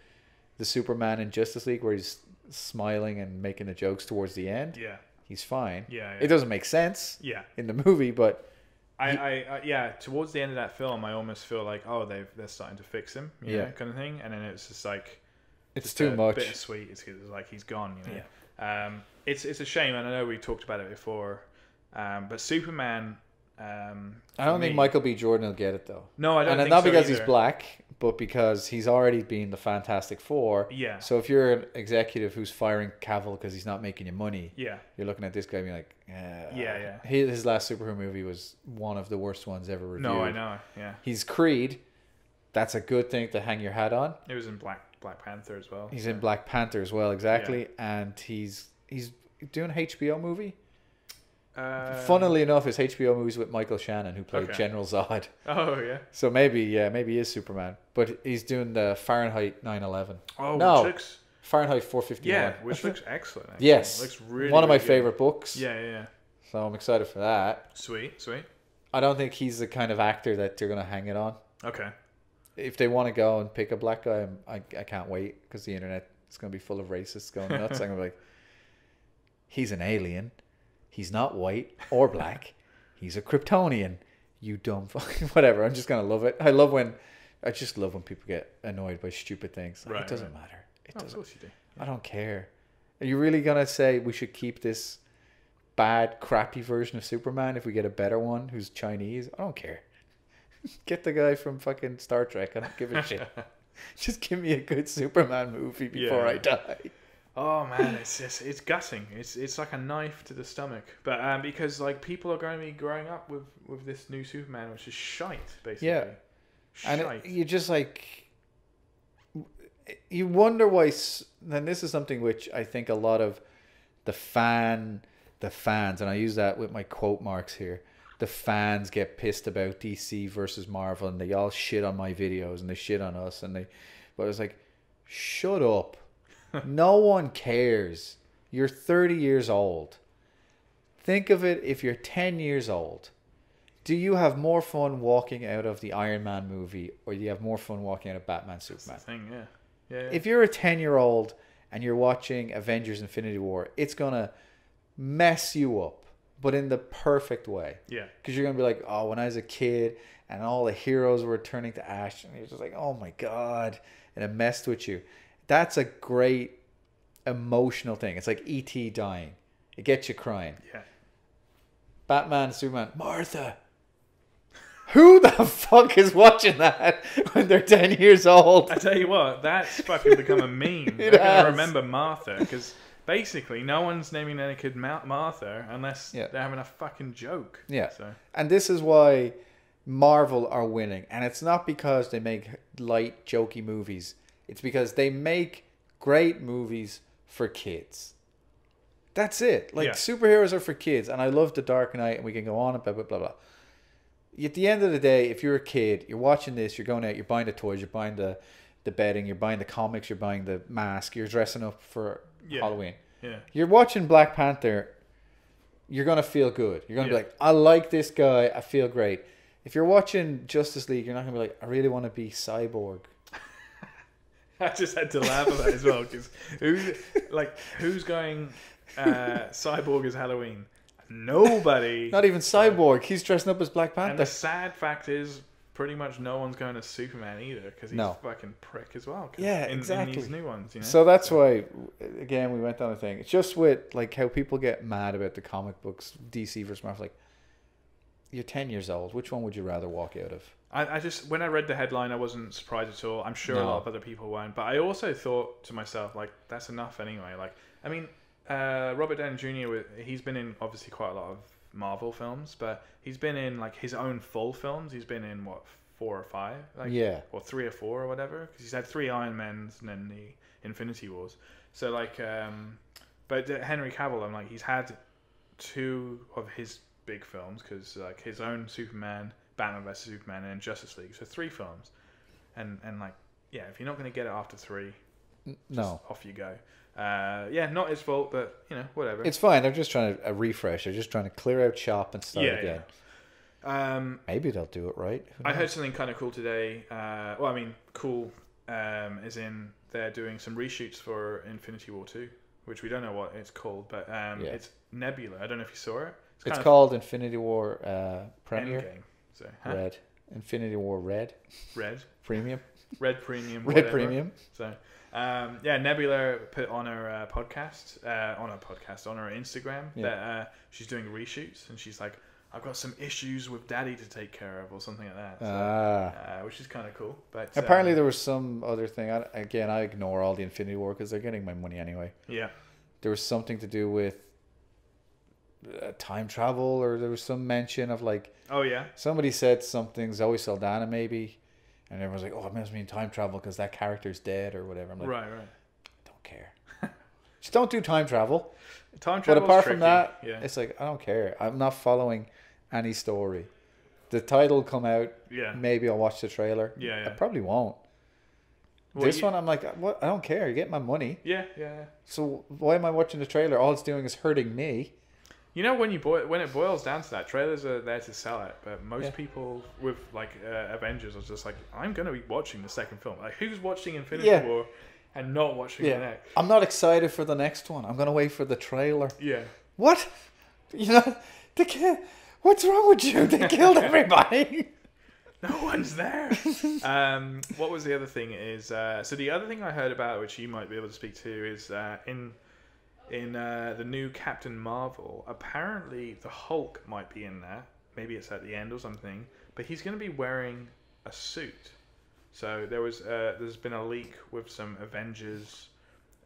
the Superman in Justice League where he's smiling and making the jokes towards the end, he's fine. Yeah. It doesn't make sense in the movie, but I towards the end of that film I almost feel like they're starting to fix him, kind of thing, and then it's just like it's too much bittersweet. It's like he's gone, It's a shame, and I know we talked about it before, but Superman, I don't think Michael B. Jordan will get it though. No, I don't. And not because he's black, but because he's already been the Fantastic Four. Yeah. So if you're an executive who's firing Cavill because he's not making you money, you're looking at this guy and being like, yeah. His last superhero movie was one of the worst ones ever reviewed. No, I know. Yeah. He's Creed. That's a good thing to hang your hat on. It was in Black Panther as well. He's in Black Panther as well, exactly, and he's doing an HBO movie. Funnily enough, his HBO movies with Michael Shannon, who played General Zod. Oh yeah. So maybe he is Superman, but he's doing the Fahrenheit 9/11. Oh no, Fahrenheit 451. Yeah, which looks excellent. Actually. Yes, it looks really one of my good. favorite books. Yeah. So I'm excited for that. Sweet. I don't think he's the kind of actor that they're gonna hang it on. Okay. If they want to go and pick a black guy, I can't wait because the internet is gonna be full of racists going nuts. I'm gonna be like, he's an alien. He's not white or black. He's a Kryptonian. You dumb fucking whatever. I'm just gonna love it. I just love when people get annoyed by stupid things. Like, it doesn't matter. Of course you do. Yeah. I don't care. Are you really gonna say we should keep this bad, crappy version of Superman if we get a better one who's Chinese? I don't care. Get the guy from fucking Star Trek. I don't give a shit. Just give me a good Superman movie before I die. Oh man, it's gutting. It's like a knife to the stomach. But because like people are going to be growing up with this new Superman, which is shite, basically. Yeah. Shite. And you just like you wonder why. Then this is something which I think a lot of the fans, and I use that with my quote marks here. The fans get pissed about DC versus Marvel, and they all shit on my videos, and they shit on us, but it's like, shut up. No one cares. You're 30 years old. Think of it if you're 10 years old. Do you have more fun walking out of the Iron Man movie, or do you have more fun walking out of Batman Superman? That's the thing, yeah. Yeah. If you're a 10-year-old and you're watching Avengers Infinity War, it's going to mess you up, but in the perfect way. Yeah. Because you're going to be like, oh, when I was a kid and all the heroes were turning to ash, and you're just like, oh my God, and it messed with you. That's a great emotional thing. It's like E.T. dying. It gets you crying. Yeah. Batman, Superman, Martha. Who the fuck is watching that when they're 10 years old? I tell you what, that's fucking become a meme. It They're going has. to remember Martha, because basically no one's naming their kid Martha unless they're having a fucking joke. Yeah. So. And this is why Marvel are winning. And it's not because they make light, jokey movies. It's because they make great movies for kids. That's it. Like, superheroes are for kids. And I love The Dark Knight, and we can go on and blah, blah, blah, blah. At the end of the day, if you're a kid, you're watching this, you're going out, you're buying the toys, you're buying the bedding, you're buying the comics, you're buying the mask, you're dressing up for Halloween. Yeah. You're watching Black Panther, you're going to feel good. You're going to be like, I like this guy, I feel great. If you're watching Justice League, you're not going to be like, I really want to be Cyborg. I just had to laugh at that as well, because who's going Cyborg as Halloween? Nobody. Not even Cyborg. He's dressing up as Black Panther. And the sad fact is, pretty much no one's going to Superman either, because he's a fucking prick as well. Yeah, in exactly. these new ones, you know? So that's why, again, we went down the thing. It's just with like how people get mad about the comic books, DC versus Marvel. Like, you're 10 years old. Which one would you rather walk out of? I just, when I read the headline, I wasn't surprised at all. I'm sure a lot of other people weren't. But I also thought to myself, like, that's enough anyway. Like, I mean, Robert Downey Jr., he's been in obviously quite a lot of Marvel films, but he's been in like his own full films. He's been in what, 4 or 5, like, or 3 or 4 or whatever. Because he's had 3 Iron Mans and then the Infinity Wars. So like, but Henry Cavill, I'm like, he's had 2 of his big films, because like his own Superman, Batman vs Superman, and Justice League. So 3 films, and like, yeah, if you're not going to get it after 3, just off you go. Not his fault, but you know, whatever. It's fine. They're just trying to refresh. They're just trying to clear out shop and start again. Maybe they'll do it right. I heard something kind of cool today. Well, I mean, cool, as in they're doing some reshoots for Infinity War 2, which we don't know what it's called, but it's Nebula. I don't know if you saw it. It's called Infinity War Premier. Endgame. So, Red. Infinity War Red. Premium. Red Premium. Red Premium. So, Nebula put on her podcast, on her Instagram, that she's doing reshoots, and she's like, I've got some issues with Daddy to take care of, or something like that. So, which is kind of cool. But apparently there was some other thing. I ignore all the Infinity War because they're getting my money anyway. Yeah. There was something to do with time travel, or there was some mention of like, somebody said something, Zoe Saldana maybe, and everyone's like, oh, it must mean time travel because that character's dead or whatever. I'm like, right. Don't care. Just don't do time travel. Time travel. But apart from that, it's like, I don't care. I'm not following any story. The title will come out. Yeah. Maybe I'll watch the trailer. Yeah. I probably won't. Well, this one, I'm like, what? I don't care. You get my money. Yeah. So why am I watching the trailer? All it's doing is hurting me. You know, when it boils down to that, trailers are there to sell it. But most people with like Avengers are just like, I'm going to be watching the second film. Like, who's watching Infinity War and not watching the next? I'm not excited for the next one. I'm going to wait for the trailer. Yeah. What? You know, what's wrong with you? They killed everybody. No one's there. What was the other thing is, so the other thing I heard about, which you might be able to speak to, is in the new Captain Marvel, apparently the Hulk might be in there. Maybe it's at the end or something. But he's going to be wearing a suit. So there's been a leak with some Avengers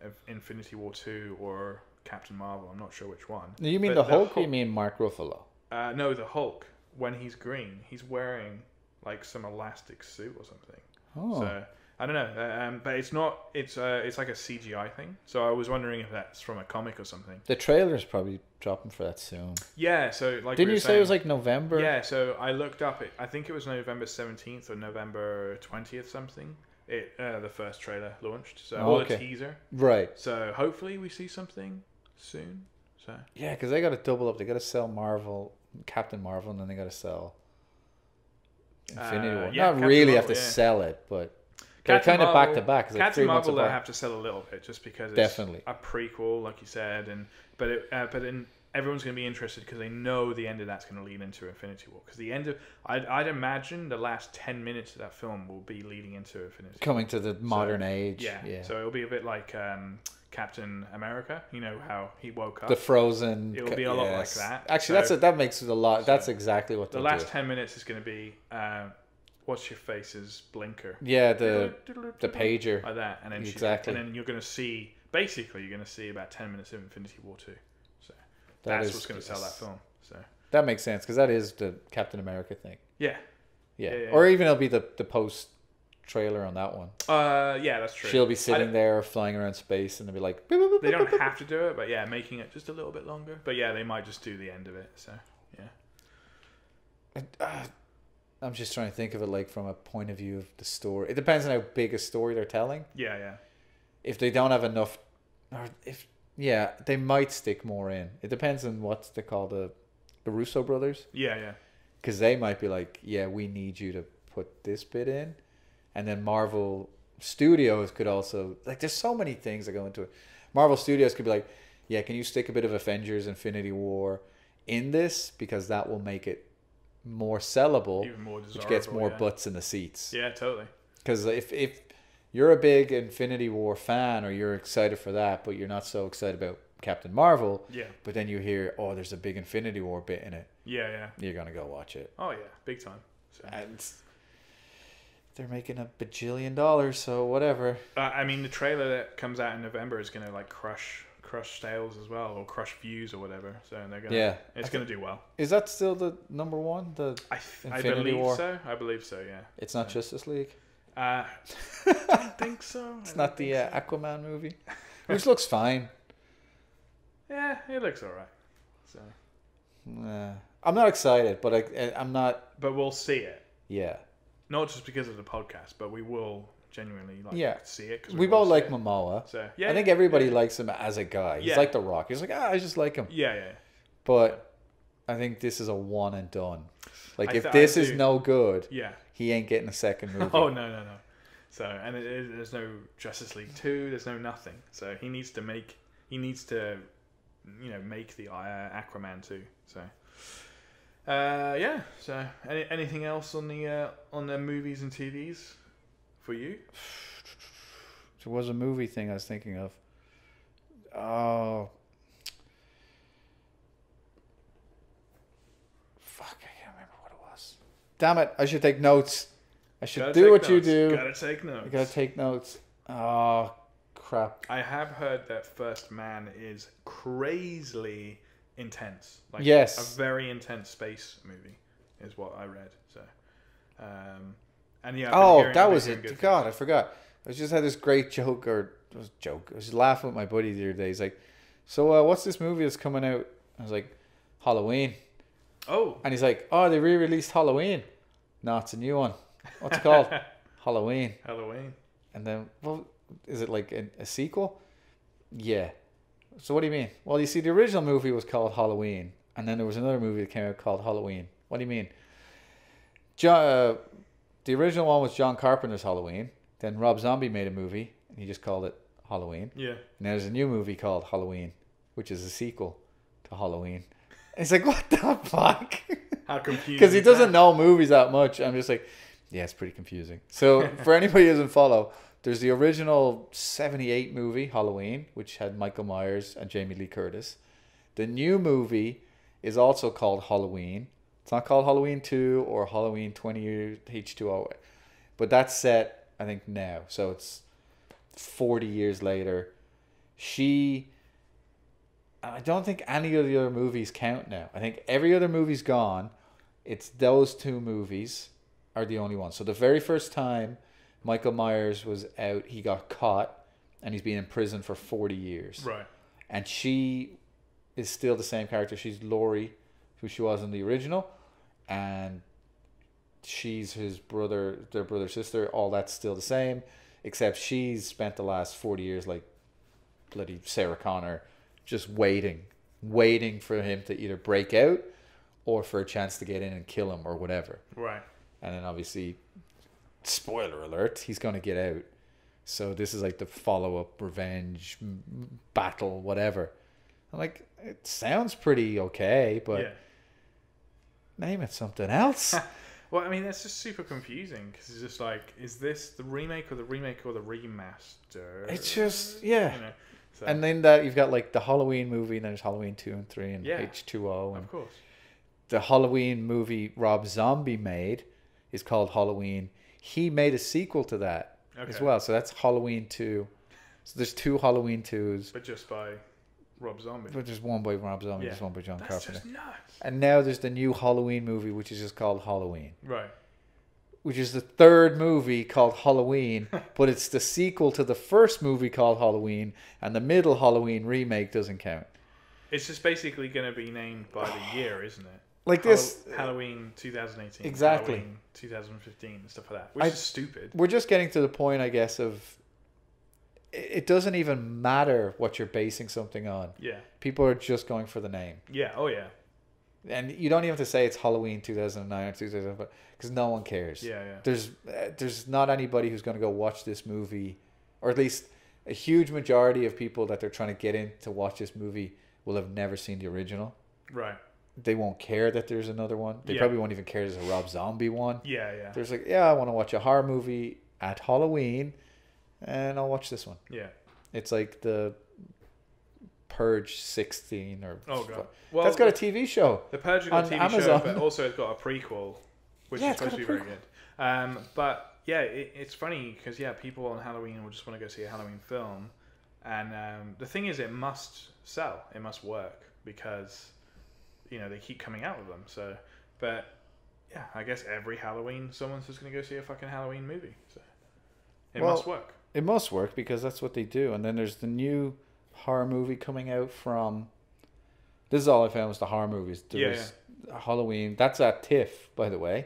of Infinity War 2 or Captain Marvel. I'm not sure which one. You mean the Hulk or you mean Mark Ruffalo? No, the Hulk. When he's green, he's wearing like some elastic suit or something. Oh. So I don't know, but it's not. It's like a CGI thing. So I was wondering if that's from a comic or something. The trailer's probably dropping for that soon. Yeah. So like, didn't you say it was like November? Yeah. So I looked up it. I think it was November 17th or November 20th something. the first trailer launched, so Oh, or okay. the teaser. Right. So hopefully we see something soon. So Yeah, because they got to double up. They got to sell Marvel, Captain Marvel, and then they got to sell Infinity War. yeah, Not Captain really Marvel, have to yeah. sell it, but they're Captain kind of back to Marvel- back. It's like Captain 3 months Marvel they apart. have to sell a little bit just because it's Definitely. a prequel, like you said, but then everyone's going to be interested because they know the end of that's going to lead into Infinity War. Because the end of I'd imagine the last 10 minutes of that film will be leading into Infinity War. Coming to the modern age. Yeah. Yeah. So it'll be a bit like Captain America. You know how he woke up. The Frozen. It'll be a lot like that. Actually, So- that makes it a lot. That's exactly what the they'll last do. 10 minutes is going to be what's your face's blinker. Yeah, the pager. Like that, and then Exactly. and then you're going to see about 10 minutes of Infinity War 2. So That that's is- what's going to sell that film. So That makes sense because that is the Captain America thing. yeah, Yeah. Yeah. Or even it'll be the post trailer on that one. yeah, that's true. She'll be sitting there flying around space and they'll be like, boop, boop, boop, They boop, don't boop. have to do it, but yeah, making it just a little bit longer. But yeah, they might just do the end of it. So yeah. I'm just trying to think of it like from a point of view of the story. It depends on how big a story they're telling. Yeah. If they don't have enough, or yeah, they might stick more in. It depends on what they call the Russo brothers, Yeah. because they might be like, yeah, we need you to put this bit in, and then Marvel Studios could also like. There's so many things that go into it. Marvel Studios could be like, yeah, can you stick a bit of Avengers Infinity War in this because that will make it more sellable, Even more desirable, which gets more yeah. butts in the seats. Yeah, totally. Because if you're a big Infinity War fan or you're excited for that, but you're not so excited about Captain Marvel, Yeah. but then you hear, oh, there's a big Infinity War bit in it, Yeah. you're gonna go watch it. Oh yeah, big time. So. And they're making $1 bajillion, so whatever. I mean, the trailer that comes out in November is gonna like crush sales as well, or crush views or whatever. So they're gonna. Yeah. It's gonna do well. Is that still the number one? The I Infinity believe War? so. I believe so. Yeah. It's not Justice League. I don't think so. It's not the Aquaman movie, which looks fine. Yeah, it looks alright. So, I'm not excited, but I'm not. but we'll see it. Yeah. Not just because of the podcast, but we will genuinely see it. 'Cause We will both see like it. Momoa. So yeah, I think everybody likes him as a guy. He's Yeah. like The Rock. He's like, I just like him. Yeah. But I think this is a one and done. Like, if I this is do. no good, Yeah. he ain't getting a second movie. Oh no. So and there's no Justice League 2. There's no nothing. So he needs to make the Aquaman 2. So yeah. So anything else on the movies and TVs for you? There was a movie thing I was thinking of. Oh. Fuck, I can't remember what it was. Damn it, I should take notes. I should Gotta do take what you notes. do. Gotta take notes. You gotta take notes. Oh, crap. I have heard that First Man is crazily intense. Like Yes. a very intense space movie is what I read. So, and yeah. Oh, that was it. God, I forgot. I just had this great joke, or it was a joke. I was laughing with my buddy the other day. He's like, so what's this movie that's coming out? I was like, Halloween. Oh. And he's like, oh, they re-released Halloween. No, it's a new one. What's it called? Halloween. And then, well, is it like a sequel? Yeah. So what do you mean? Well, you see, the original movie was called Halloween, and then there was another movie that came out called Halloween. What do you mean? The original one was John Carpenter's Halloween. Then Rob Zombie made a movie, and he just called it Halloween. Yeah. And there's a new movie called Halloween, which is a sequel to Halloween. And he's like, what the fuck? How confusing. Because he doesn't know movies that much. I'm just like, yeah, it's pretty confusing. So for anybody who doesn't follow, there's the original 78 movie, Halloween, which had Michael Myers and Jamie Lee Curtis. The new movie is also called Halloween. It's not called Halloween 2 or Halloween 20 years H2O. But that's set, I think, now. So it's 40 years later. I don't think any of the other movies count now. I think every other movie's gone. It's those two movies are the only ones. So the very first time Michael Myers was out, he got caught, and he's been in prison for 40 years. Right. And she is still the same character. She's Laurie, who she was in the original. And she's his brother, their brother sister. All that's still the same, except she's spent the last 40 years like bloody Sarah Connor, just waiting for him to either break out or for a chance to get in and kill him or whatever. Right. And then obviously, spoiler alert, he's going to get out. So this is like the follow-up, revenge, battle, whatever. I'm like, it sounds pretty okay, but name it something else. Well, I mean, that's just super confusing because it's just like, is this the remake or the remaster? It's just, yeah. You know, so. And then that you've got like the Halloween movie, and then there's Halloween 2 and 3 and H2O. And of course. The Halloween movie Rob Zombie made is called Halloween. He made a sequel to that as well. So that's Halloween 2. So there's 2 Halloween 2s. But just by Rob Zombie. But just one by Rob Zombie, just one by John Carpenter. That's just nuts. And now there's the new Halloween movie, which is just called Halloween. Right. Which is the 3rd movie called Halloween, but it's the sequel to the first movie called Halloween, and the middle Halloween remake doesn't count. It's just basically going to be named by the year, isn't it? Like this... Halloween 2018. Exactly. Halloween 2015 and stuff like that, which is stupid. We're just getting to the point, I guess, of... It doesn't even matter what you're basing something on. Yeah. People are just going for the name. Yeah, oh yeah. And you don't even have to say it's Halloween 2009 or 2005 because no one cares. Yeah, yeah. There's not anybody who's going to go watch this movie, or at least a huge majority of people that they're trying to get in to watch this movie will have never seen the original. Right. They won't care that there's another one. They probably won't even care there's a Rob Zombie one. Yeah, yeah. There's like, I want to watch a horror movie at Halloween, and I'll watch this one. Yeah. It's like the Purge 16 or... Oh, God. Well, that's got a TV show. The Purge has got a TV Amazon show, but also it's got a prequel, which is supposed to be very good. But yeah, it's funny because people on Halloween will just want to go see a Halloween film, and the thing is, it must sell, it must work because they keep coming out with them. So, but yeah, I guess every Halloween someone's just going to go see a fucking Halloween movie. So it must work. It must work because that's what they do. And then there's the new horror movie coming out from... This is all I found was the horror movies. There's Halloween. That's at TIFF, by the way.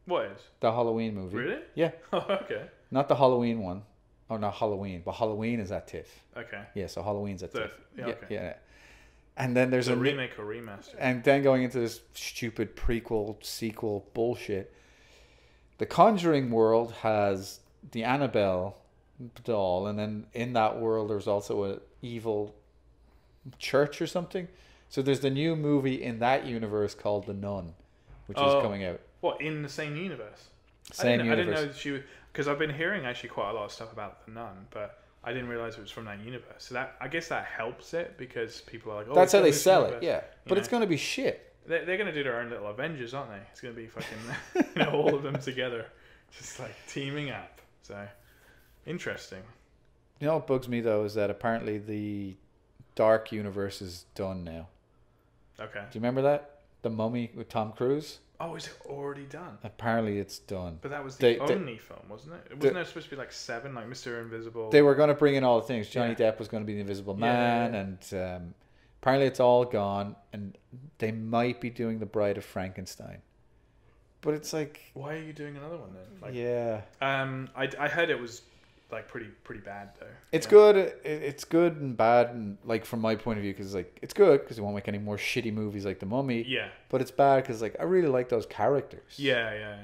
What is? The Halloween movie. Really? Yeah. Oh, okay. Not the Halloween one. Oh, not Halloween. But Halloween is at TIFF. Okay. Yeah, so Halloween's at TIFF. Yeah, okay. Yeah. And then there's a remake or remaster. And then going into this stupid prequel, sequel bullshit. The Conjuring world has the Annabelle doll, and then in that world there's also an evil church or something. So there's the new movie in that universe called The Nun, which is coming out. What, in the same universe? Same universe. I didn't know that she was... Because I've been hearing actually quite a lot of stuff about The Nun, but I didn't realize it was from that universe. So that, I guess that helps it because people are like, oh, that's how they sell it, yeah. But it's going to be shit. They're going to do their own little Avengers, aren't they? It's going to be fucking all of them together, just like teaming up. So, interesting. You know what bugs me though is that apparently the Dark universe is done now. Okay. Do you remember that? The Mummy with Tom Cruise? Oh, is it already done? Apparently it's done. But that was the only film, wasn't it? Wasn't there supposed to be like 7, like Mr. Invisible? They were going to bring in all the things. Johnny Depp was going to be the Invisible Man, and apparently it's all gone, and they might be doing The Bride of Frankenstein. But it's like... Why are you doing another one then? Like, yeah. I heard it was like pretty bad though. It's good. It's good and bad, and like from my point of view, because like it's good because they won't make any more shitty movies like The Mummy. Yeah. But it's bad because like I really like those characters. Yeah.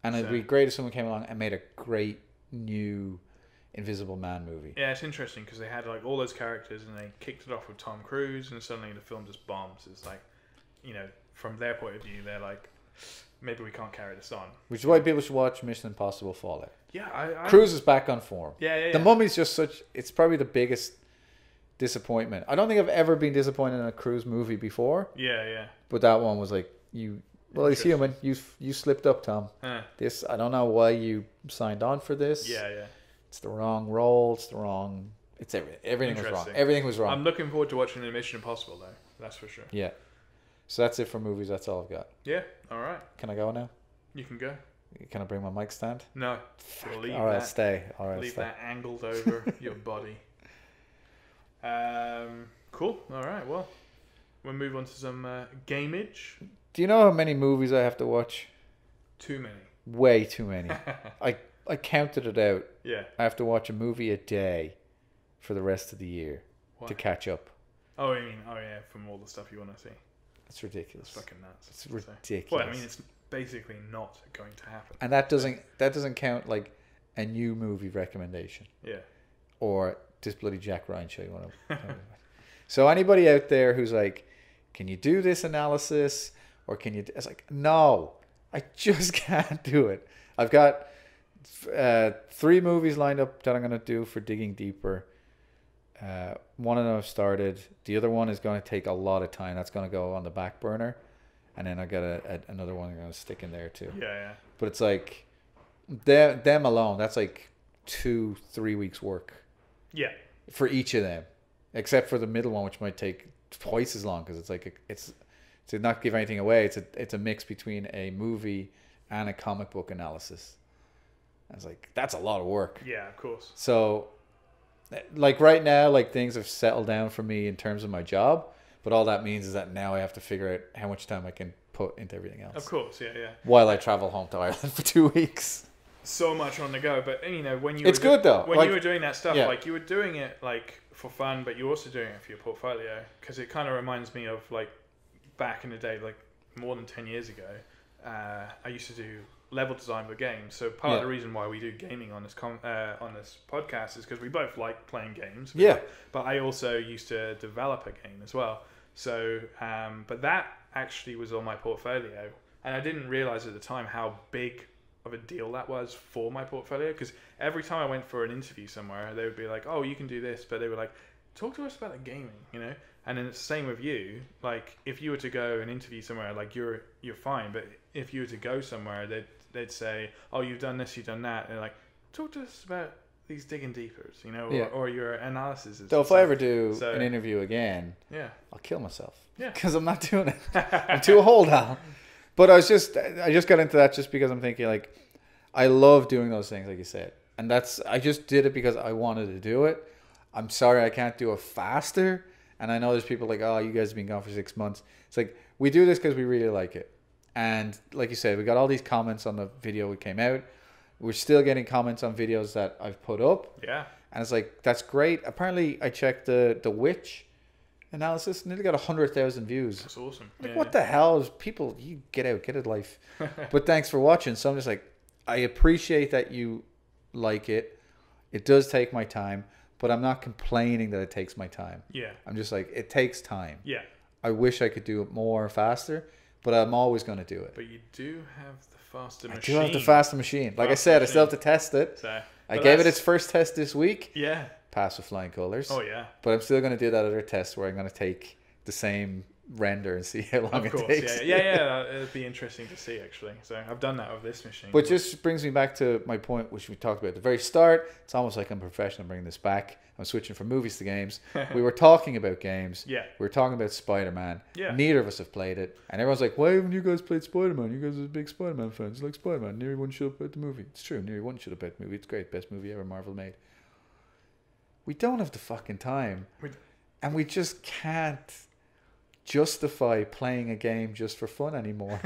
And it'd be great if someone came along and made a great new Invisible Man movie. Yeah, it's interesting because they had like all those characters and they kicked it off with Tom Cruise, and suddenly the film just bombs. It's like, from their point of view, they're like, maybe we can't carry this on. Which is why people should watch Mission Impossible Fallout. Yeah, Cruise is back on form. Yeah. The Mummy's just it's probably the biggest disappointment. I don't think I've ever been disappointed in a Cruise movie before. Yeah. But that one was like, he's human. You slipped up, Tom. This, I don't know why you signed on for this. Yeah. It's the wrong role. It's the wrong... It's everything was wrong. Everything was wrong. I'm looking forward to watching the Mission Impossible though. That's for sure. Yeah. So that's it for movies. That's all I've got. Yeah. All right. Can I go now? You can go. Can I bring my mic stand? No. We'll leave that. Stay. All right, leave stay. that angled over your body. Cool. All right. Well, we'll move on to some gamage. Do you know how many movies I have to watch? Too many. Way too many. I counted it out. Yeah. I have to watch a movie a day for the rest of the year to catch up. Oh, I mean, from all the stuff you want to see. It's ridiculous. It's fucking nuts. It's ridiculous. Well, I mean, it's basically not going to happen. And that doesn't count like a new movie recommendation. Yeah. Or this bloody Jack Ryan show you want to. So anybody out there who's like, can you do this analysis, or can you? It's like, no, I just can't do it. I've got 3 movies lined up that I'm going to do for Digging Deeper. One of them I've started. The other one is going to take a lot of time. That's going to go on the back burner. And then I got another one I'm going to stick in there too. Yeah. But it's like, them alone, that's like 2-3 weeks work. Yeah. For each of them. Except for the middle one, which might take twice as long, because it's like, it's to not give anything away, it's a mix between a movie and a comic book analysis. I was like, that's a lot of work. Yeah, of course. So, like right now, like things have settled down for me in terms of my job, but all that means is that now I have to figure out how much time I can put into everything else. Of course, yeah. While I travel home to Ireland for 2 weeks. So much on the go, but you know, when you it's good though. When like, you were doing that stuff, yeah. like you were doing it like for fun, but you're also doing it for your portfolio, because it kind of reminds me of like back in the day, like more than 10 years ago. I used to do level design for games. So part of the reason why we do gaming on this podcast is because we both like playing games. Yeah. But I also used to develop a game as well. So, but that actually was on my portfolio, and I didn't realize at the time how big of a deal that was for my portfolio, because every time I went for an interview somewhere, they would be like, "Oh, you can do this," but they were like, "Talk to us about the gaming," you know. And then it's the same with you. Like, if you were to go and interview somewhere, like you're fine, but if you were to go somewhere, they'd say, "Oh, you've done this, you've done that," and they're like, "Talk to us about these digging deepers," you know, or your analysis. So if I ever do an interview again, I'll kill myself. Yeah, because I'm not doing it. I'm too old now. But I just got into that just because I'm thinking, like, I love doing those things, like you said, and I just did it because I wanted to do it. I'm sorry I can't do it faster. And I know there's people like, "Oh, you guys have been gone for 6 months." It's like, we do this because we really like it. And like you said, we got all these comments on the video we came out. We're still getting comments on videos that I've put up. Yeah. And it's like, that's great. Apparently, I checked the Witch analysis, nearly got 100,000 views. That's awesome. Like, what the hell is people? You get out, get a life. But thanks for watching. So I'm just like, I appreciate that you like it. It does take my time, but I'm not complaining that it takes my time. Yeah. I'm just like, it takes time. Yeah. I wish I could do it more faster, but I'm always going to do it. But you do have the faster machine. I do have the faster machine. Like I said, I still have to test it. So, I gave it its first test this week. Yeah. Passed with flying colours. Oh, yeah. But I'm still going to do that other test where I'm going to take the same render and see how long it takes. Yeah. It'd be interesting to see, actually. So I've done that with this machine. But just brings me back to my point, which we talked about at the very start. It's almost like I'm professional bringing this back. I'm switching from movies to games. We were talking about games. Yeah. We were talking about Spider-Man. Yeah. Neither of us have played it. And everyone's like, why haven't you guys played Spider-Man? You guys are big Spider-Man fans. You like Spider-Man. Nearly one should have played the movie. It's true. Nearly one should have played the movie. It's great. Best movie ever Marvel made. We don't have the fucking time. And we just can't justify playing a game just for fun anymore.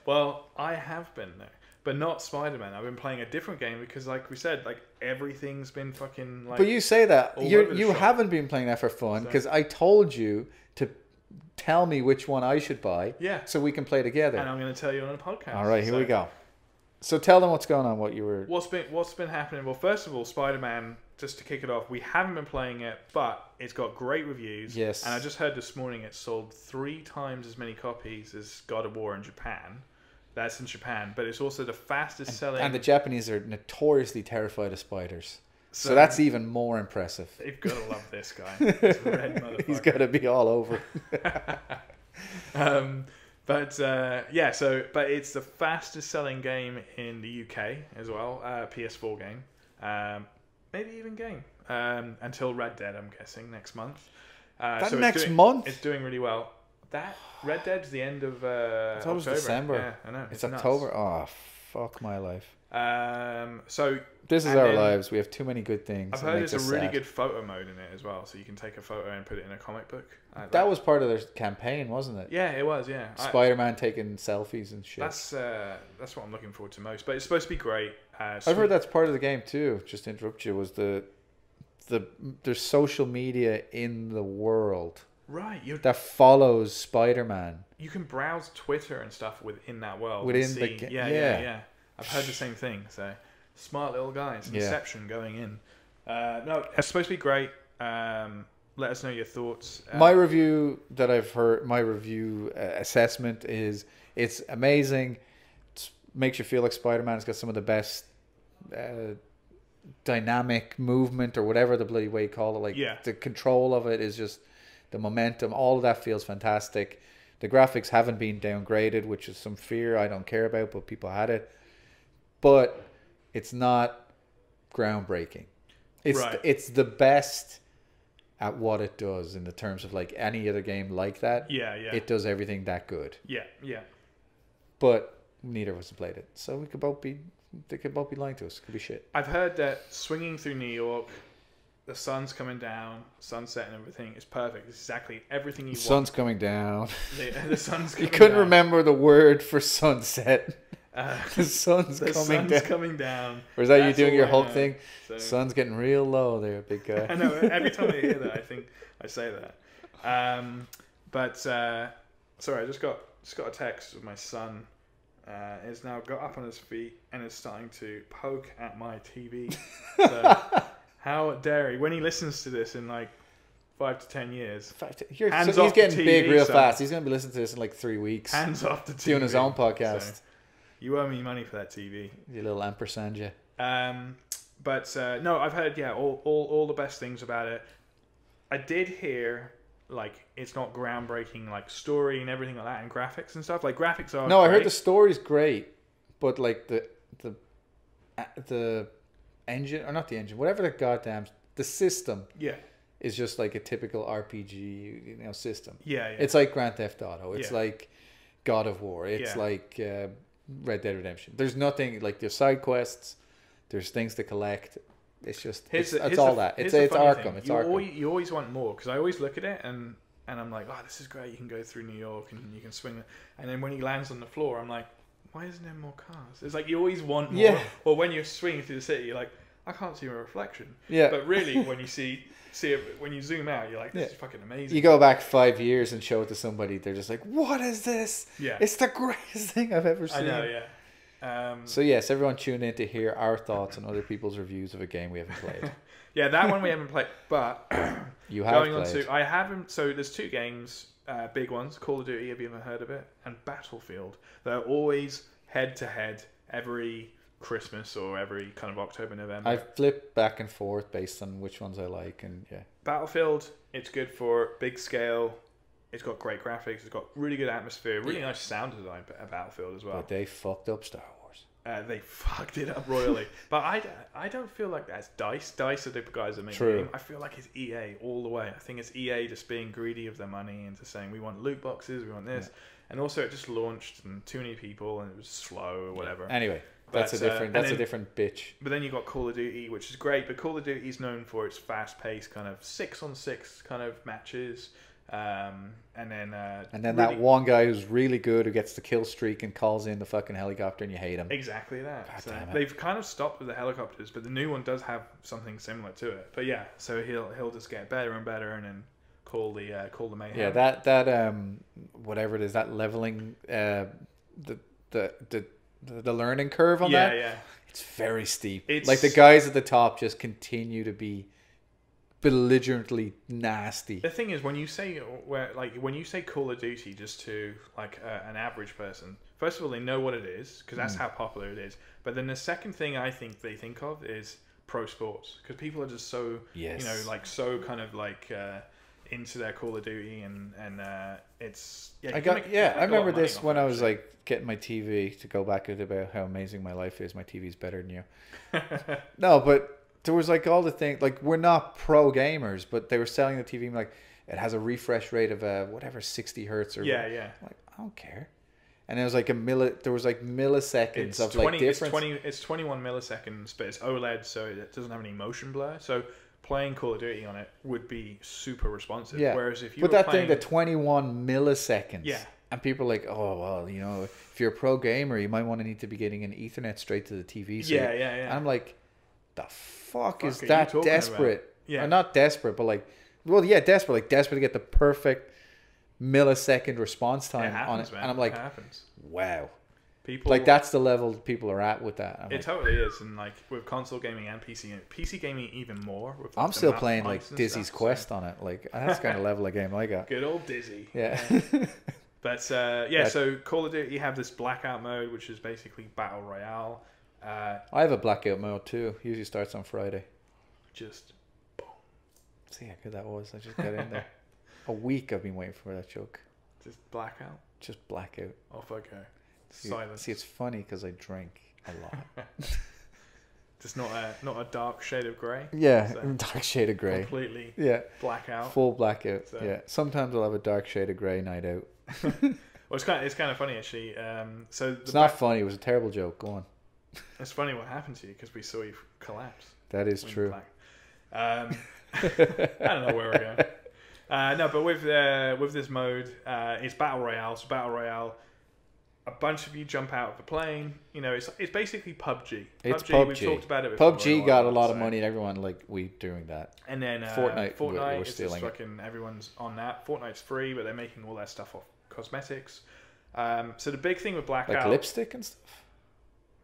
Well, I have been there. But not Spider-Man. I've been playing a different game because, like we said, like everything's been fucking like. But you say that you haven't been playing that for fun because I told you to tell me which one I should buy. Yeah. So we can play together. And I'm going to tell you on a podcast. All right, here we go. So tell them what's going on. What you were. What's been happening? Well, first of all, Spider-Man. Just to kick it off, we haven't been playing it, but it's got great reviews. Yes. And I just heard this morning it sold 3 times as many copies as God of War in Japan. That's in Japan, but it's also the fastest selling. And the Japanese are notoriously terrified of spiders. So that's even more impressive. They've got to love this guy. This red motherfucker. He's got to be all over. But it's the fastest selling game in the UK as well. PS4 game. Maybe even game. Until Red Dead, I'm guessing, next month. Next month? It's doing really well. That Red Dead's the end of I thought it was October. December. Yeah, I know. It's October. Oh, Fuck my life. So this is our lives. We have too many good things. I've heard there's a really good photo mode in it as well, so you can take a photo and put it in a comic book. That was part of their campaign, wasn't it? Yeah, it was. Yeah, Spider-Man taking selfies and shit. That's what I'm looking forward to most. But it's supposed to be great. I've heard that's part of the game too. Just to interrupt you, was there's social media in the world. Right, that follows Spider-Man. You can browse Twitter and stuff within that world. Within the game, yeah. I've heard the same thing. So smart little guys. Inception going in. No, it's supposed to be great. Let us know your thoughts. My review that I've heard, my review assessment is it's amazing. It makes you feel like Spider-Man has got some of the best dynamic movement or whatever the bloody way you call it. Like the control of it is just. The momentum, all of that feels fantastic. The graphics haven't been downgraded, which is some fear I don't care about, but people had it. But it's not groundbreaking. It's the best at what it does in the terms of like any other game like that. Yeah. It does everything that good. Yeah. But neither of us have played it, so they could both be lying to us. It could be shit. I've heard that swinging through New York. The sun's coming down, sunset and everything is perfect. It's exactly everything you want. The sun's coming down. The sun's coming You couldn't down. remember the word for sunset. The sun's coming down. Or is that you doing your Hulk thing? So. Sun's getting real low there, big guy. I know. Every time I hear that, I think I say that. Sorry, I just got a text of my son. He's now got up on his feet and is starting to poke at my TV. So, how dare he? When he listens to this in like 5 to 10 years, he's getting TV, big real fast. He's going to be listening to this in like 3 weeks. Hands off the TV. Doing his own podcast. So, you owe me money for that TV. You little ampersand, yeah. No, I've heard all the best things about it. I did hear like it's not groundbreaking like story and everything like that and graphics and stuff. Like graphics are I heard the story's great, but like the engine, or not the engine, whatever the system is just like a typical RPG system. It's like Grand Theft Auto, it's like God of War, it's like Red Dead Redemption. There's nothing like, there's side quests, there's things to collect. It's just it's all that. It's Arkham. It's Arkham. You always want more, because I always look at it and I'm like, oh, this is great. You can go through New York and you can swing. And then when he lands on the floor, I'm like, why isn't there more cars? It's like you always want more. Yeah. Or when you're swinging through the city, you're like, I can't see a reflection. Yeah. But really, when you see it, when you zoom out, you're like, this is fucking amazing. You go back 5 years and show it to somebody, they're just like, what is this? Yeah. It's the greatest thing I've ever seen. I know, yeah. So yes, everyone tune in to hear our thoughts on other people's reviews of a game we haven't played. Yeah, that one we haven't played, but you have played. I haven't. So there's 2 games, big ones. Call of Duty, have you ever heard of it? And Battlefield. They're always head to head every Christmas or every kind of October, November. I flip back and forth based on which ones I like, and yeah. Battlefield, it's good for big scale. It's got great graphics. It's got really good atmosphere. Really nice sound design at Battlefield as well. But they fucked up Star Wars. They fucked it up royally. But I don't feel like that's DICE. DICE are the guys that make the game. I feel like it's EA all the way. I think it's EA just being greedy of their money and just saying, we want loot boxes, we want this. Yeah. And also it just launched and too many people and it was slow or whatever. Anyway. That's a different bitch. But then you got Call of Duty, which is great. But Call of Duty is known for its fast-paced kind of 6-on-6 kind of matches, and then really, that one guy who's really good who gets the kill streak and calls in the fucking helicopter and you hate him. Exactly that. So they've kind of stopped with the helicopters, but the new one does have something similar to it. But yeah, so he'll just get better and better, and then call the mayhem. Yeah, that whatever it is, that leveling the learning curve on that. Yeah. It's very steep. It's like the guys at the top just continue to be belligerently nasty. The thing is, when you say Call of Duty just to like an average person, first of all, they know what it is because that's how popular it is. But then the second thing I think they think of is pro sports, because people are just so so kind of like into their Call of Duty and it's I remember this when I was like getting my TV, to go back about how amazing my life is. My TV's better than you. No, but there was like all the things, like we're not pro gamers, but they were selling the TV like it has a refresh rate of whatever 60 hertz or yeah. I'm like, I don't care. and it was like there was like milliseconds of like difference. It's 21 milliseconds, but it's OLED, so it doesn't have any motion blur. So playing Call of Duty on it would be super responsive. Yeah. Whereas if you but were that playing, thing, the 21 milliseconds. Yeah. And people are like, oh well, you know, if you're a pro gamer, you might need to be getting an Ethernet straight to the TV. So yeah. And I'm like, the fuck is are that you talking desperate? about? Yeah. Not desperate, but like, well, yeah, desperate. Like desperate to get the perfect millisecond response time on it. Man. And I'm like, it happens. Wow. People like that's the level people are at with that. It totally is, and like with console gaming and PC gaming even more. With, like, I'm still playing like Dizzy's Quest on it. Like that's the kind of level of game I got. Good old Dizzy. Yeah. But so Call of Duty, you have this Blackout mode, which is basically Battle Royale. I have a Blackout mode too. Usually starts on Friday. Just boom. See how good that was. I just got in there. A week I've been waiting for that joke. Just Blackout? Just Blackout. Off I go. Silence. See, it's funny because I drink a lot. Just not a dark shade of grey. Yeah, dark shade of grey. Completely. Yeah. Blackout. Full blackout. So. Yeah. Sometimes I'll have a dark shade of grey night out. Well, it's kind of funny actually. So it's not funny. It was a terrible joke. Go on. It's funny what happened to you because we saw you collapse. That is true. I don't know where we're going. No, but with this mode, it's Battle Royale. So Battle Royale, a bunch of you jump out of the plane. You know, it's basically PUBG. It's PUBG. We've talked about it before. PUBG got a lot of money, and everyone like we doing that. And then Fortnite we're is just fucking everyone's on that. Fortnite's free, but they're making all that stuff off cosmetics. So the big thing with Blackout, like lipstick and stuff.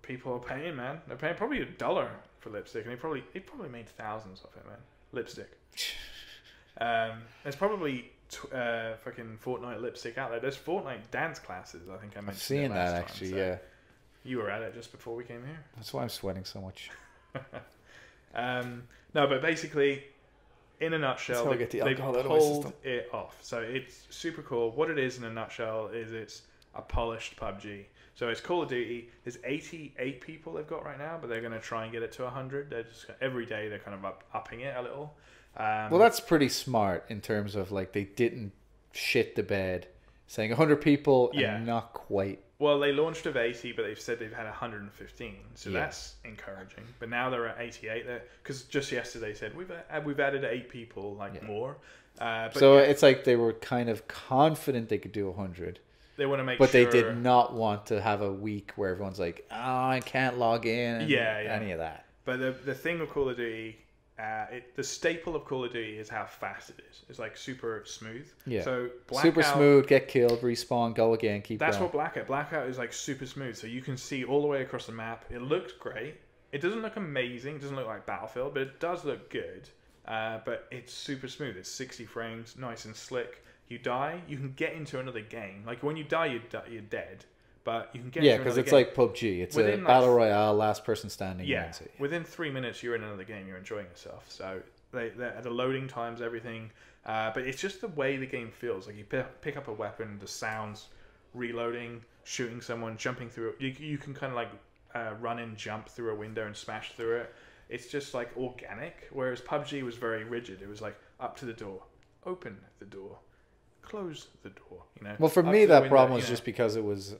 People are paying, man. They're paying probably $1 for lipstick, and he probably made thousands of it, man. Lipstick. There's probably fucking Fortnite lipstick out there. There's Fortnite dance classes. I think I mentioned. I've seen that time, actually. so yeah. You were at it just before we came here. That's why I'm sweating so much. No, but basically, in a nutshell, they pulled it off. So it's super cool. What it is in a nutshell is it's a polished PUBG. So it's Call of Duty. There's 88 people they've got right now, but they're going to try and get it to 100. They're just every day they're kind of upping it a little. Well, that's pretty smart in terms of like they didn't shit the bed, saying 100 people and not quite. Well, they launched with 80, but they've said they've had 115, so that's encouraging. But now they're at 88, because just yesterday they said we've added 8 people, more. But so it's like they were kind of confident they could do 100. They want to make but sure... they did not want to have a week where everyone's like, oh, I can't log in. And any of that. But the thing with Call of Duty, the staple of Call of Duty is how fast it is. It's like super smooth. Yeah. So Blackout, super smooth, get killed, respawn, go again, keep going. That's what Blackout is like, super smooth. So you can see all the way across the map. It looks great. It doesn't look amazing. It doesn't look like Battlefield, but it does look good. But it's super smooth. It's 60 frames, nice and slick. You die, you can get into another game. Like when you die, you're dead. But you can get into because it's like PUBG. It's a battle royale, last person standing. Yeah, within 3 minutes you're in another game. You're enjoying yourself. So the loading times, everything. But it's just the way the game feels. Like you pick up a weapon, the sounds, reloading, shooting someone, jumping through it. You can kind of like run and jump through a window and smash through it. It's just like organic. Whereas PUBG was very rigid. It was like up to the door, open the door, close the door. Well, for me, that problem was just because it was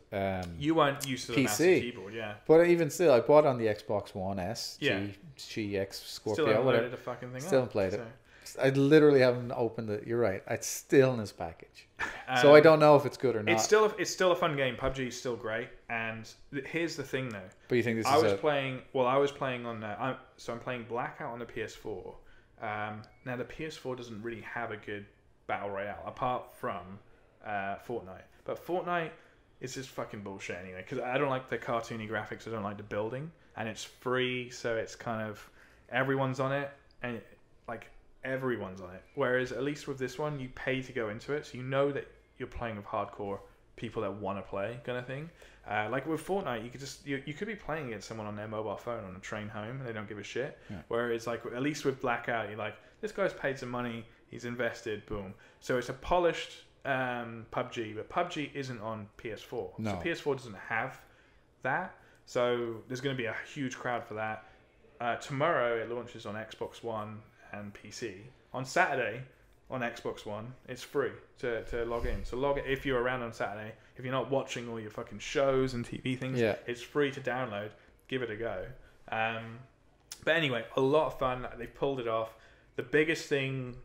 you weren't used to the massive keyboard, But even still, I bought it on the Xbox One S, GX Scorpio, still haven't the fucking thing. Still haven't played it. I literally haven't opened it. You're right. It's still in this package, so I don't know if it's good or not. It's still a fun game. PUBG is still great. And here's the thing, though. But you think this I was playing on. So I'm playing Blackout on the PS4. Now the PS4 doesn't really have a good battle royale apart from Fortnite. But Fortnite is just fucking bullshit anyway. Because I don't like the cartoony graphics. I don't like the building, and it's free, so it's kind of everyone's on it, and like. Everyone's on it. Whereas at least with this one, you pay to go into it, so you know that you're playing with hardcore people that want to play, kind of thing. Like with Fortnite, you could just you could be playing against someone on their mobile phone on a train home, and they don't give a shit. Yeah. Whereas like at least with Blackout, you're like, this guy's paid some money, he's invested, boom. So it's a polished PUBG, but PUBG isn't on PS4. No. So PS4 doesn't have that. So there's going to be a huge crowd for that. Tomorrow it launches on Xbox One and PC. On Saturday, on Xbox One. It's free to log in. So log it if you're around on Saturday. If you're not watching all your fucking shows and TV things, it's free to download. Give it a go. But anyway, a lot of fun. They pulled it off. The biggest thing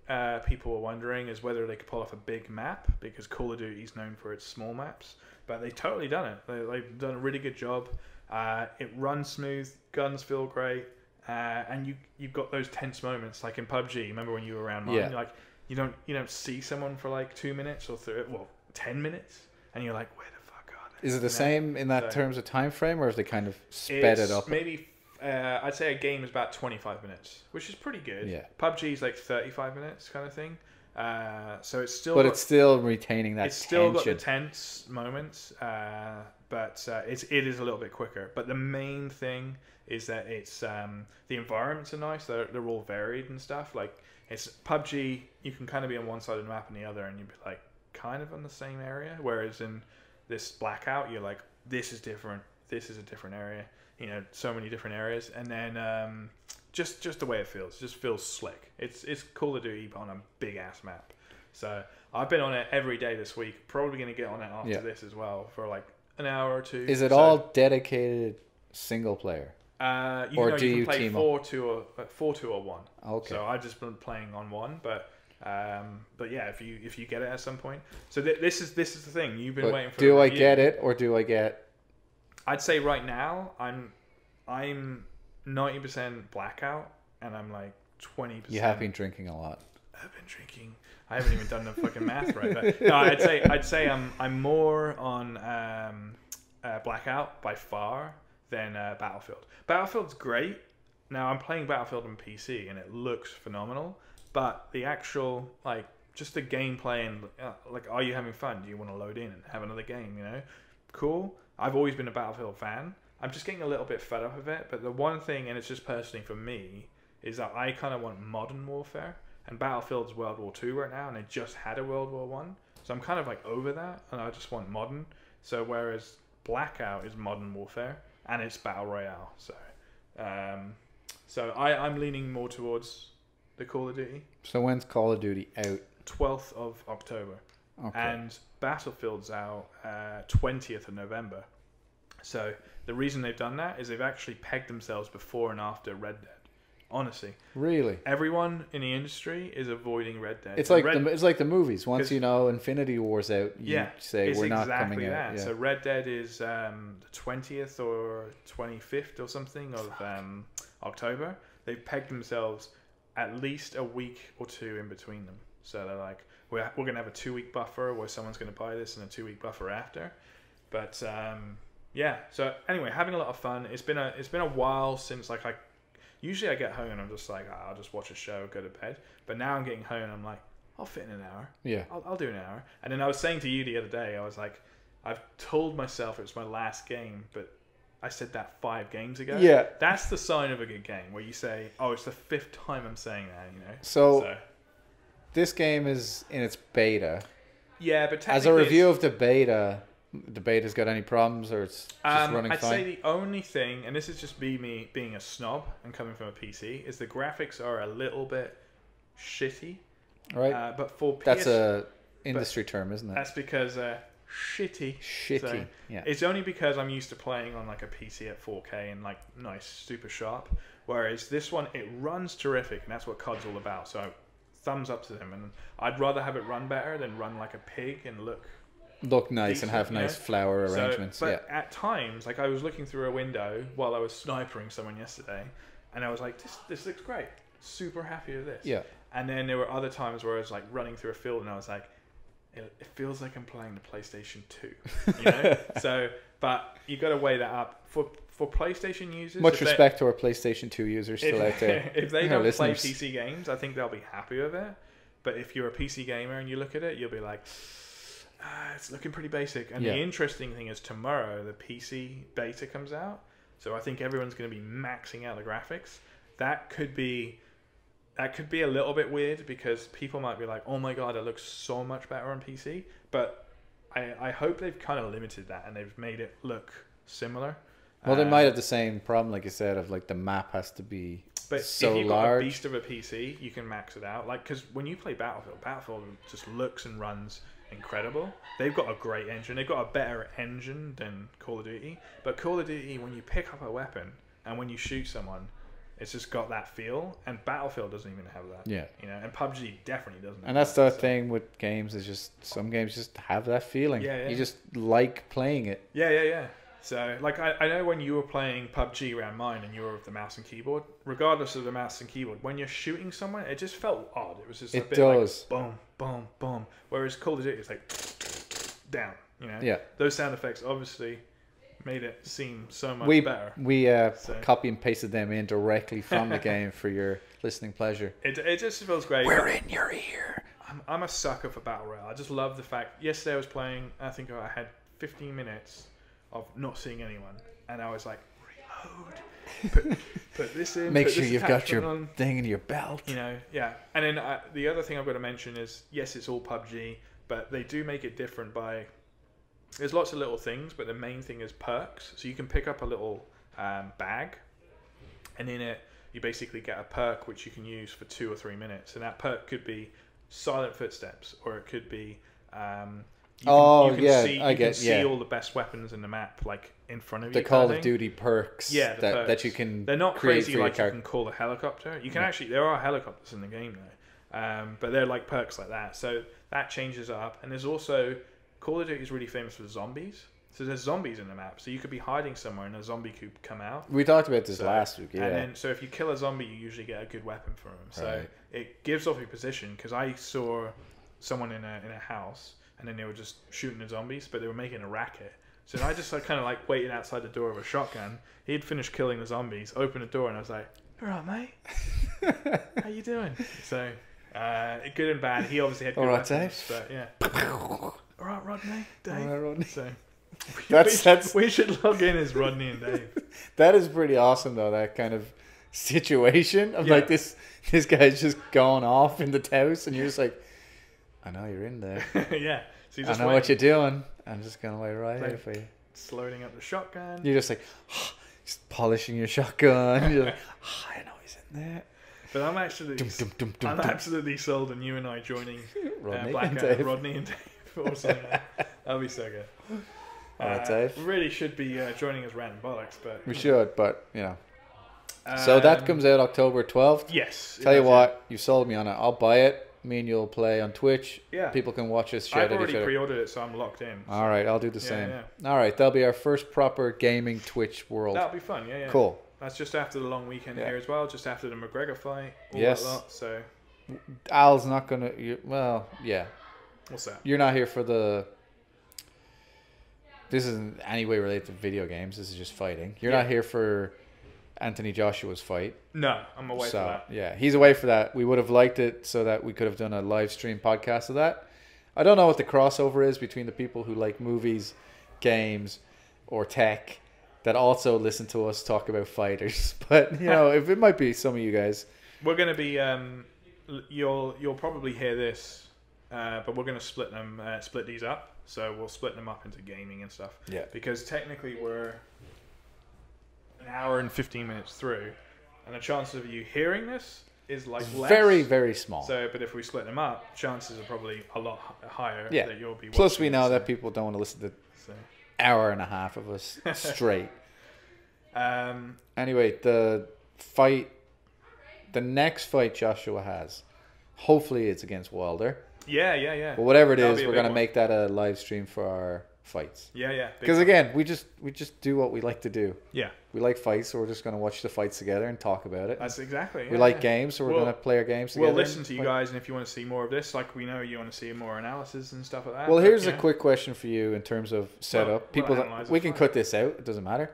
people were wondering is whether they could pull off a big map, because Call of Duty is known for its small maps. But they've totally done it. They've done a really good job. It runs smooth. Guns feel great. And you've got those tense moments, like in PUBG. Remember when you were around mine? Yeah. Like you don't see someone for like 2 minutes or 10 minutes, and you're like, where the fuck are they? Is it the same in that terms of time frame, or have they kind of sped it up? Maybe I'd say a game is about 25 minutes, which is pretty good. Yeah. PUBG is like 35 minutes kind of thing. So it's still. But it's still retaining that. It's still got the tense moments, but it is a little bit quicker. But the main thing is that it's the environments are nice. They're all varied and stuff. Like it's PUBG, you can kind of be on one side of the map and the other, and you'd be like kind of on the same area. Whereas in this Blackout, you're like, this is different. This is a different area. You know, so many different areas, and then just the way it feels, just feels slick. It's Call of Duty on a big ass map. So I've been on it every day this week. Probably going to get on it after this as well for like an hour or two. Is it all dedicated single player? You can play 4-2 or 1. Okay. So I've just been playing on 1, but yeah, if you get it at some point. So this is the thing you've been waiting for. Do I get it, or do I get? I'd say right now I'm 90% Blackout, and I'm like 20%. You have been drinking a lot. I've been drinking. I haven't even done the fucking math right. But no, I'd say I'm more on Blackout by far than Battlefield. Battlefield's great. Now I'm playing Battlefield on PC and it looks phenomenal, but the actual like just the gameplay and like, are you having fun? Do you want to load in and have another game? You know, cool. I've always been a Battlefield fan. I'm just getting a little bit fed up of it. But the one thing, and it's just personally for me, is that I kind of want modern warfare. And Battlefield's World War II right now, and they just had a World War One. So I'm kind of like over that, and I just want modern. So whereas Blackout is modern warfare, and it's Battle Royale. So I'm leaning more towards the Call of Duty. So when's Call of Duty out? 12th of October. Okay. And Battlefield's out 20th of November. So the reason they've done that is they've actually pegged themselves before and after Red Dead. Honestly, really, everyone in the industry is avoiding Red Dead. It's like it's like the movies. Once Infinity War's out, you say we're not exactly coming that. out. Yeah. So Red Dead is the 20th or 25th or something of October. They've pegged themselves at least a week or two in between them. So they're like, we're going to have a 2-week buffer where someone's going to buy this and a 2-week buffer after. But yeah. So anyway, having a lot of fun. It's been a while since like Usually I get home and I'm just like, I'll just watch a show, go to bed. But now I'm getting home and I'm like, I'll fit in an hour. Yeah. I'll do an hour. And then I was saying to you the other day, I was like, I've told myself it was my last game, but I said that 5 games ago. Yeah. That's the sign of a good game, where you say, oh, it's the 5th time I'm saying that, you know. So this game is in its beta. Yeah, but as a review of the beta's got any problems, or it's just running I'd fine? say the only thing, and this is just me being a snob and coming from a PC, is the graphics are a little bit shitty. Right. But for PS, that's a industry term, isn't it? That's because shitty. So yeah. It's only because I'm used to playing on like a PC at 4K and like nice, super sharp. Whereas this one, it runs terrific, and that's what COD's all about. So thumbs up to them. And I'd rather have it run better than run like a pig and look nice decent, and have nice flower arrangements. But at times, like I was looking through a window while I was snipering someone yesterday, and I was like, this looks great. Super happy with this. Yeah. And then there were other times where I was like running through a field and I was like, it feels like I'm playing the PlayStation 2. You know? So, but you got to weigh that up. For PlayStation users... Much respect to our PlayStation 2 users still out there. If they don't play PC games, I think they'll be happy with it. But if you're a PC gamer and you look at it, you'll be like... it's looking pretty basic. And the interesting thing is tomorrow the PC beta comes out, so I think everyone's going to be maxing out the graphics. That could be a little bit weird, because people might be like, oh my god, it looks so much better on PC. But I hope they've kind of limited that and they've made it look similar. Well, they might have the same problem, like you said, of like the map has to be But so if you've large. got a beast of a PC, you can max it out. Like, because when you play Battlefield just looks and runs incredible. They've got a great engine. They've got a better engine than Call of Duty. But Call of Duty, when you pick up a weapon and when you shoot someone, it's just got that feel. And Battlefield doesn't even have that. Yeah. You know, and PUBG definitely doesn't. And that's the thing with games is just some games just have that feeling. Yeah, yeah. You just like playing it. Yeah. So, like, I know when you were playing PUBG around mine and you were with the mouse and keyboard, regardless of the mouse and keyboard, when you're shooting someone, it just felt odd. It was just a bit like boom, boom, boom. Whereas Call of Duty, it's like down, you know? Yeah. Those sound effects obviously made it seem so much better. We copy and pasted them in directly from the game for your listening pleasure. It just feels great. We're in your ear. I'm a sucker for Battle Royale. I just love the fact, yesterday I was playing, I think I had 15 minutes of not seeing anyone, and I was like, reload, put this in, make sure you've got your thing in your belt, you know. Yeah. And then the other thing I've got to mention is, yes, it's all PUBG, but they do make it different by, there's lots of little things, but the main thing is perks. So you can pick up a little bag, and in it you basically get a perk which you can use for 2 or 3 minutes, and that perk could be silent footsteps, or it could be you can see all the best weapons in the map, like in front of you. The Call of Duty perks, perks. That you can. They're not crazy like you can call a helicopter. You can actually, there are helicopters in the game though, but they're like perks like that. So that changes up, and there's also Call of Duty is really famous for zombies. So there's zombies in the map, so you could be hiding somewhere and a zombie could come out. We talked about this last week, yeah. And then, so if you kill a zombie, you usually get a good weapon from them. So it gives off your position, because I saw someone in a house, and then they were just shooting the zombies, but they were making a racket. So I just kind of like waited outside the door of a shotgun. He'd finished killing the zombies, opened the door, and I was like, "All right, mate, how you doing?" So good and bad. He obviously had good weapons, Dave. but yeah. All right, Rodney, Dave. All right, Rodney. So That's we should log in as Rodney and Dave. That is pretty awesome, though. That kind of situation of like this guy's just going off in the house, and you're just like, I know you're in there. Yeah. So I know what you're doing. I'm just gonna wait right here for you. Just loading up the shotgun. You're just like, just polishing your shotgun. You're like, I know he's in there. But I'm actually, I'm absolutely sold on you and I joining Blackout, Rodney and Dave, or something. That'll be so good. Alright, Dave. We really should be joining as Rant Bollox, but we should. But you know, so that comes out October 12th. Yes. Tell you what, you sold me on it. I'll buy it. Me and you'll play on Twitch. Yeah. People can watch us I've shout at each already other. pre-ordered it, so I'm locked in. So. All right, I'll do the same. Yeah. All right, that'll be our first proper gaming Twitch world. That'll be fun. Yeah. Cool. That's just after the long weekend here as well. Just after the McGregor fight. All yes. That lot, so. Al's not gonna. Well, yeah. What's that? You're not here for the. This isn't any way related to video games. This is just fighting. You're not here for Anthony Joshua's fight. No, I'm away for that. Yeah, he's away for that. We would have liked it so that we could have done a live stream podcast of that. I don't know what the crossover is between the people who like movies, games, or tech that also listen to us talk about fighters. But, you know, if it might be some of you guys. We're going to be, you'll probably hear this, but we're going to split these up. So we'll split them up into gaming and stuff. Yeah. Because technically we're an hour and 15 minutes through, and the chances of you hearing this is like less. Very, very small. So, but if we split them up, chances are probably a lot higher that you'll be watching. Plus, we know that people don't want to listen to hour and a half of us straight. Anyway, the next fight Joshua has, hopefully it's against Wilder. Yeah. But whatever it is, we're going to make that a live stream for our fights. Yeah. Because again, we just do what we like to do. Yeah. We like fights, so we're just going to watch the fights together and talk about it. That's exactly. We like games, so we're going to play our games together. We'll listen to you guys, and if you want to see more of this, like we know you want to see more analysis and stuff like that. Well, here's a quick question for you in terms of setup. We can cut this out. It doesn't matter.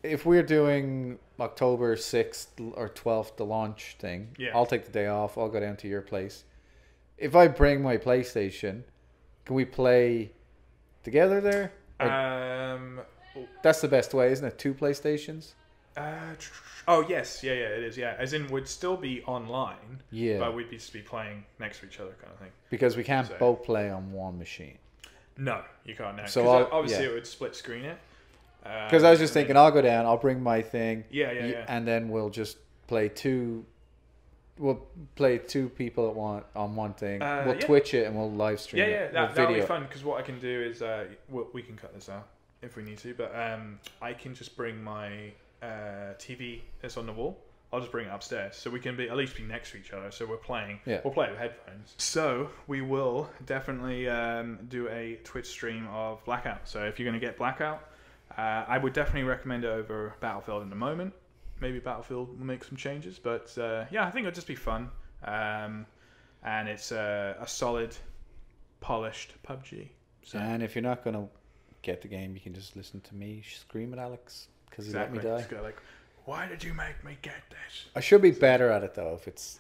If we're doing October 6th or 12th, the launch thing, I'll take the day off. I'll go down to your place. If I bring my PlayStation, can we play together there? That's the best way, isn't it? 2 PlayStations? Oh, yes. Yeah, it is. Yeah. As in, we'd still be online. Yeah. But we'd just be playing next to each other kind of thing. Because we can't both play on one machine. No, you can't now. So obviously it would split screen it. Because I was just thinking, I'll go down, I'll bring my thing. Yeah. And then we'll just play two. We'll play two people on one thing. We'll Twitch it and we'll live stream it. That'll be fun, because what I can do is we can cut this out if we need to, but I can just bring my TV that's on the wall. I'll just bring it upstairs, so we can at least be next to each other. So we're playing. Yeah. We'll play with headphones. So we will definitely do a Twitch stream of Blackout. So if you're going to get Blackout, I would definitely recommend it over Battlefield in the moment. Maybe Battlefield will make some changes, but yeah, I think it'll just be fun. And it's a solid, polished PUBG. So. And if you're not going to get the game, you can just listen to me scream at Alex because he let me die. Just go like, why did you make me get this? I should be better at it though if it's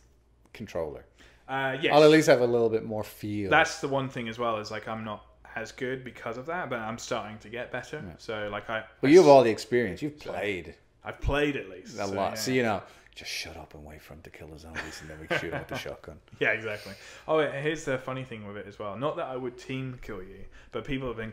controller. Yes. I'll at least have a little bit more feel. That's the one thing as well, is like I'm not as good because of that, but I'm starting to get better. Yeah. So like Well, you have all the experience. You've played. I've played at least a lot. Yeah. So you know, just shut up and wait for him to kill the zombies, and then we can shoot him with the shotgun. Yeah, exactly. Oh, here's the funny thing with it as well. Not that I would team kill you, but people have been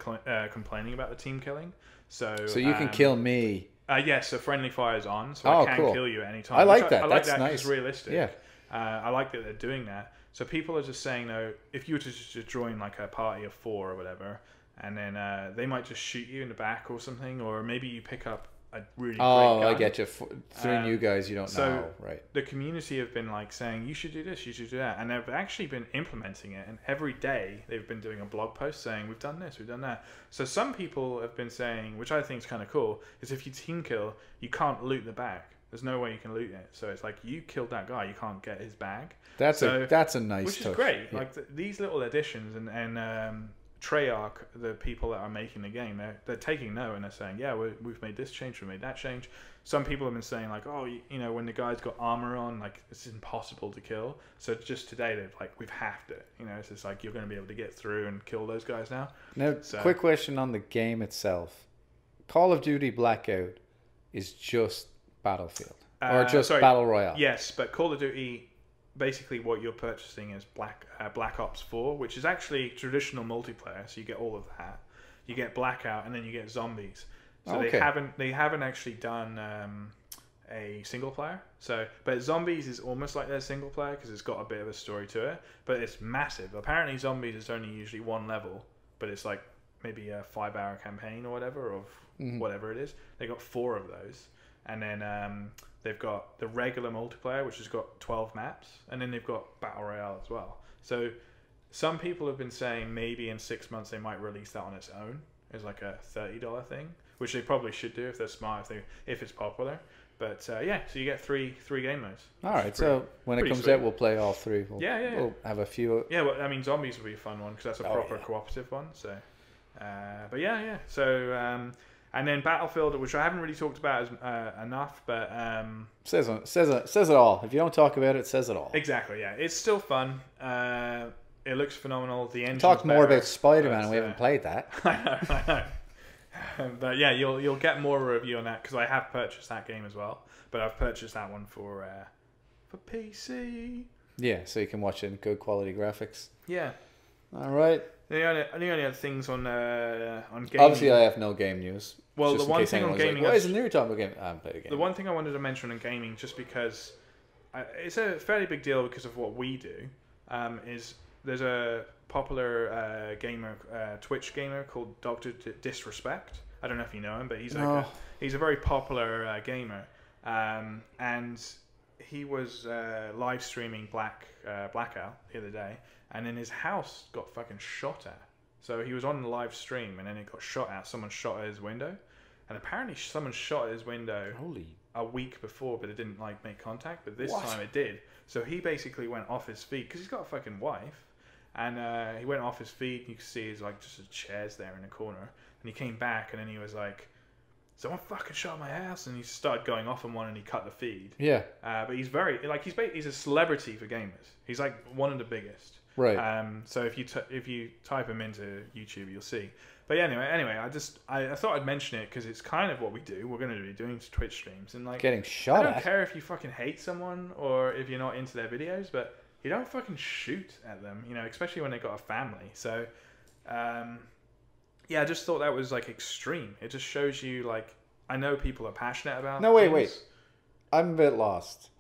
complaining about the team killing. So you can kill me. Yes, so friendly fire is on, so I can kill you at any time. I like that. I like That's that nice. It's realistic. Yeah. I like that they're doing that. So people are just saying, though, if you were to just join like a party of 4 or whatever, and then they might just shoot you in the back or something, or maybe you pick up a really great gun. I get you. 3 new guys you don't know, right? The community have been like saying, you should do this, you should do that, and they've actually been implementing it, and every day they've been doing a blog post saying, we've done this, we've done that. So some people have been saying, which I think is kind of cool, is if you team kill, you can't loot the bag. There's no way you can loot it. So it's like, you killed that guy, you can't get his bag. That's a nice which touch. Is great. Yeah. Like these little additions and Treyarch, the people that are making the game, they're taking note and they're saying, yeah, we've made this change, we made that change. Some people have been saying like, oh, you know, when the guy's got armor on, like it's impossible to kill. So just today they've like, we've halved it. You know, it's just like you're going to be able to get through and kill those guys now. Now, quick question on the game itself: Call of Duty Blackout is just Battlefield or just Battle Royale? Yes, but Call of Duty. Basically, what you're purchasing is Blackops 4, which is actually traditional multiplayer. So you get all of that. You get Blackout, and then you get zombies. So they haven't actually done a single player. So, but zombies is almost like their single player because it's got a bit of a story to it. But it's massive. Apparently, zombies is only usually 1 level, but it's like maybe a 5-hour campaign or whatever whatever it is. They got 4 of those, and then. They've got the regular multiplayer, which has got 12 maps, and then they've got Battle Royale as well. So some people have been saying maybe in 6 months they might release that on its own as like a $30 thing, which they probably should do if they're smart, if it's popular. But yeah, so you get three game modes. All right, so when it comes out, we'll play all 3. We'll have a few. Yeah, well, I mean, zombies will be a fun one because that's a proper cooperative one. So, but yeah. So. And then Battlefield, which I haven't really talked about enough, but says it all. If you don't talk about it, it says it all. Exactly, yeah. It's still fun. It looks phenomenal. The engine. Talk more about Spiderman. We haven't played that. I know. But yeah, you'll get more review on that because I have purchased that game as well. But I've purchased that one for PC. Yeah, so you can watch it in good quality graphics. Yeah. All right. The only other things on gaming. Obviously, I have no game news. Well, the one thing on gaming... Like, why isn't there talking about gaming? I haven't played a game. The one thing I wanted to mention on gaming, just because it's a fairly big deal because of what we do, is there's a popular Twitch gamer called Dr. Disrespect. I don't know if you know him, but he's he's a very popular gamer. And he was live streaming Blackout the other day, and then his house got fucking shot at. So he was on the live stream, and then it got shot at. Someone shot at his window, and apparently someone shot at his window a week before, but it didn't like make contact. But this time it did. So he basically went off his feet because he's got a fucking wife, and he went off his feet. You can see his like just his chairs there in the corner, and he came back, and then he was like, "Someone fucking shot my house," and he started going off on one, and he cut the feed. Yeah. But he's very like he's a celebrity for gamers. He's like one of the biggest. Right. So if you type him into YouTube, you'll see. But yeah, anyway, I thought I'd mention it because it's kind of what we do. We're going to be doing Twitch streams and like getting shot. I don't care if you fucking hate someone or if you're not into their videos, but you don't fucking shoot at them, you know, especially when they've got a family. So, yeah, Yeah, I just thought that was like extreme. It just shows you like I know people are passionate about. No, wait. I'm a bit lost.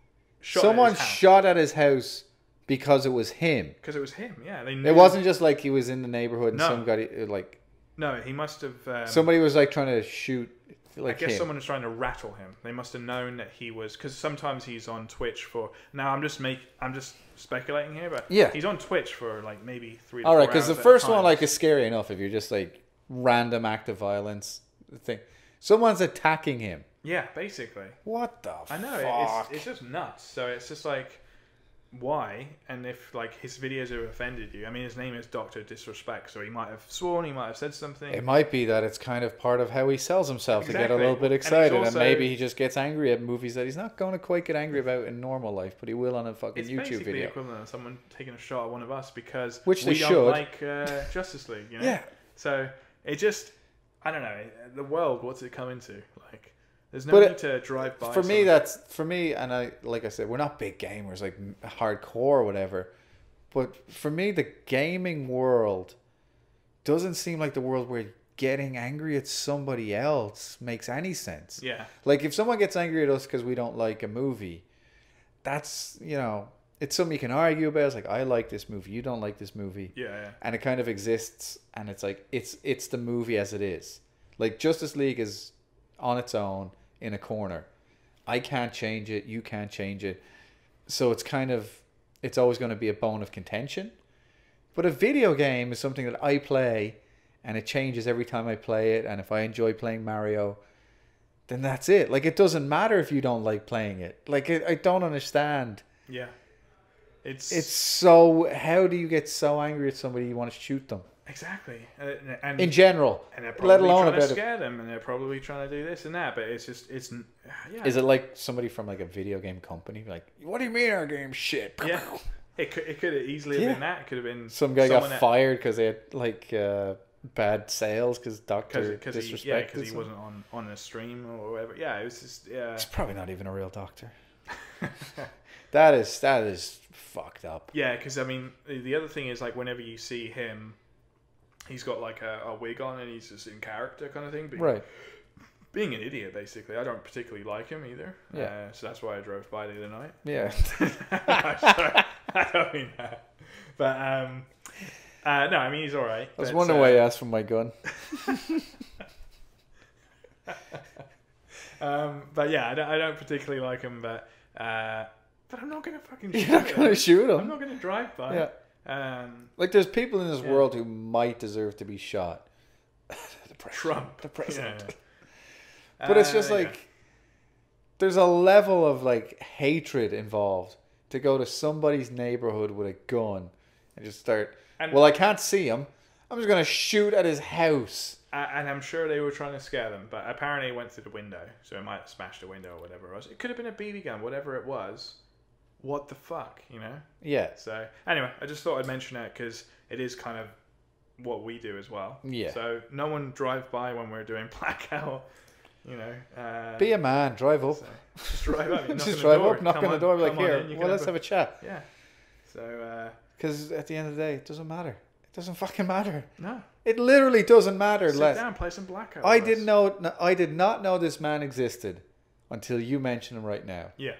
Shot Someone at his house. shot at his house because it was him. Because it was him. Yeah, they knew. It wasn't just like he was in the neighborhood and No. some guy like. No, he must have. Somebody was like trying to shoot. Like I guess him. someone was trying to rattle him. They must have known that he was, because sometimes he's on Twitch for. Now I'm just speculating here, but yeah, he's on Twitch for like maybe 3 to 4 all right, because the first one like is scary enough if you're just like random act of violence thing. Someone's attacking him. Yeah, basically. What the? I know fuck? it's just nuts. So it's just like, why? And if like his videos have offended you, I mean, his name is Dr. Disrespect, so he might have sworn, he might have said something. It might be that it's kind of part of how he sells himself to get a Exactly. little bit excited, and also- maybe he just gets angry at movies that he's not going to quite get angry about in normal life, but he will on a fucking It's YouTube basically the video. equivalent of someone taking a shot at one of us because Which they we don't should. like Justice League, you know? Yeah. So it just, I don't know, the world, what's it come into? Like, there's no But need to drive by. For me, and like I said, we're not big gamers, like hardcore or whatever. But for me, the gaming world doesn't seem like the world where getting angry at somebody else makes any sense. Yeah. Like if someone gets angry at us because we don't like a movie, that's, it's something you can argue about. It's like, I like this movie, you don't like this movie. Yeah. And it kind of exists, and it's like, it's the movie as it is. Like Justice League is on its own in a corner. I can't change it, you can't change it. So it's always going to be a bone of contention. But a video game is something that I play, and it changes every time I play it. And if I enjoy playing Mario, then that's it. Like, it doesn't matter if you don't like playing it. Like, I don't understand. Yeah. It's so, how do you get so angry at somebody you want to shoot them? Exactly. And in general, and they're probably let alone trying to about scare them, and they're probably trying to do this and that, but it's yeah. Is it like somebody from like a video game company? Like, what do you mean our game's shit? Yeah. It could have easily have been that. It could have been some guy got someone fired because they had like bad sales because Doctor because disrespected he wasn't on a stream or whatever. Yeah, it was just He's probably not even a real doctor. That is fucked up. Yeah, because I mean the other thing is like whenever you see him, he's got like a wig on and he's just in character kind of thing. Right. Being an idiot, basically. I don't particularly like him either. Yeah. So that's why I drove by the other night. Yeah. Sorry, I don't mean that. But no, I mean he's all right. I was wondering why you asked for my gun. But yeah, I don't particularly like him. But I'm not gonna fucking. You're not gonna shoot him. I'm not gonna drive by. Yeah. Like there's people in this world who might deserve to be shot. Trump, the president. Yeah. But it's just like there's a level of like hatred involved to go to somebody's neighborhood with a gun and just start. Well, I can't see him. I'm just gonna shoot at his house. And I'm sure they were trying to scare them, but apparently it went through the window, so it might have smashed the window or whatever it was. It could have been a BB gun, whatever it was. What the fuck, you know? Yeah. So anyway, I just thought I'd mention it because it is kind of what we do as well. Yeah. So no one drive by when we're doing Blackout. You know, be a man, drive up. So just drive up. Just drive up, knock on the door, like here. Well, let's have a chat. Yeah. So. Because at the end of the day, it doesn't matter. It doesn't fucking matter. No. It literally doesn't matter. Sit down, play some Blackout. I did not know this man existed until you mention him right now. Yeah.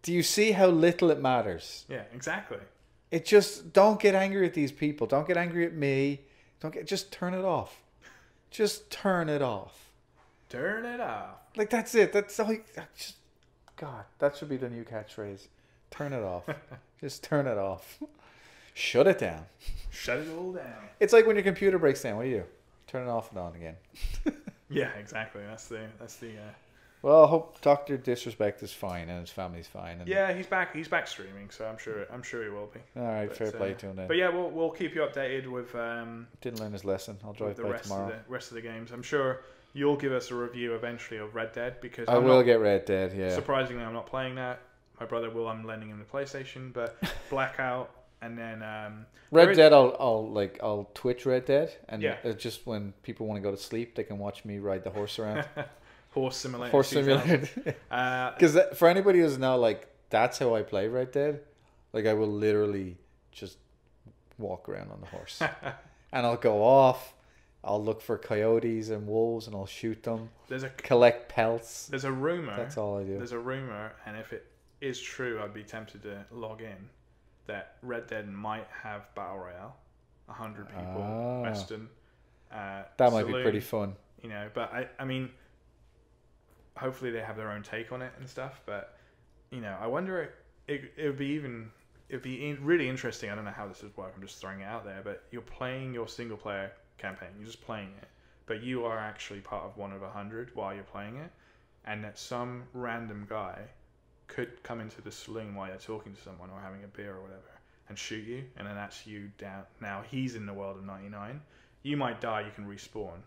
Do you see how little it matters? Yeah, exactly. It just, don't get angry at these people. Don't get angry at me. Just turn it off. Just turn it off. Turn it off. Like, that's it. That's all. God, that should be the new catchphrase. Turn it off. Just turn it off. Shut it down. Shut it all down. It's like when your computer breaks down. What do? Turn it off and on again. Yeah, exactly. That's the. Well, I hope Dr. Disrespect is fine and his family's fine. And yeah, he's back. He's back streaming, so I'm sure he will be. All right, fair play to him then. But yeah, we'll keep you updated with. Didn't learn his lesson. I'll drive by tomorrow. Rest of the games. I'm sure you'll give us a review eventually of Red Dead because I will get Red Dead. Yeah. Surprisingly, I'm not playing that. My brother will. I'm lending him the PlayStation, but Blackout and then Red Dead. I'll Twitch Red Dead, and yeah. Just when people want to go to sleep, they can watch me ride the horse around. Horse Simulator. Horse Simulator. Because for anybody who doesn't know, like, that's how I play Red Dead. Like, I will literally just walk around on the horse. And I'll go off, I'll look for coyotes and wolves and I'll shoot them. There's a collect pelts. There's a rumor. That's all I do. There's a rumor, and if it is true, I'd be tempted to log in. That Red Dead might have Battle Royale, 100 people, Western. That saloon, might be pretty fun. You know, but I mean, hopefully they have their own take on it and stuff. But you know, I wonder it would be really interesting. I don't know how this would work. I'm just throwing it out there. But you're playing your single player campaign. You're just playing it, but you are actually part of one of 100 while you're playing it, and that some random guy could come into the saloon while you're talking to someone or having a beer or whatever and shoot you, and then that's you down. Now he's in the world of 99. You might die. You can respawn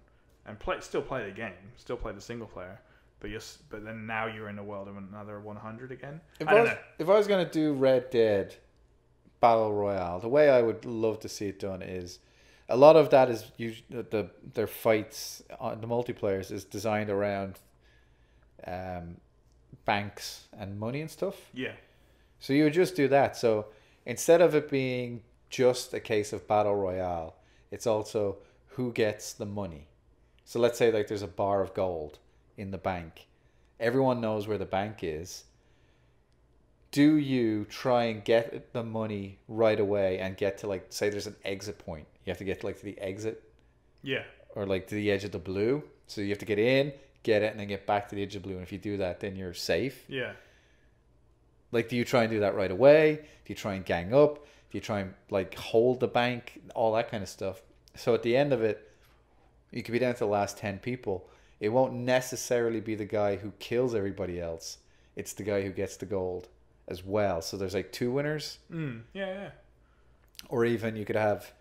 and still play the game, still play the single player, but then now you're in the world of another 100 again. If I was going to do Red Dead Battle Royale, the way I would love to see it done is a lot of that is their fights on the multiplayers is designed around banks and money and stuff. Yeah. So you would just do that. So instead of it being just a case of Battle Royale, it's also who gets the money. So let's say like there's a bar of gold in the bank. Everyone knows where the bank is. Do you try and get the money right away and get to, like, say there's an exit point. You have to get to the exit. Yeah. Or like to the edge of the blue. So you have to get in, get it, and then get back to the edge of the blue. And if you do that, then you're safe. Yeah. Like, do you try and do that right away? Do you try and gang up? Do you try and like hold the bank? All that kind of stuff. So at the end of it, you could be down to the last 10 people. It won't necessarily be the guy who kills everybody else. It's the guy who gets the gold as well. So there's like 2 winners. Yeah. Or even you could have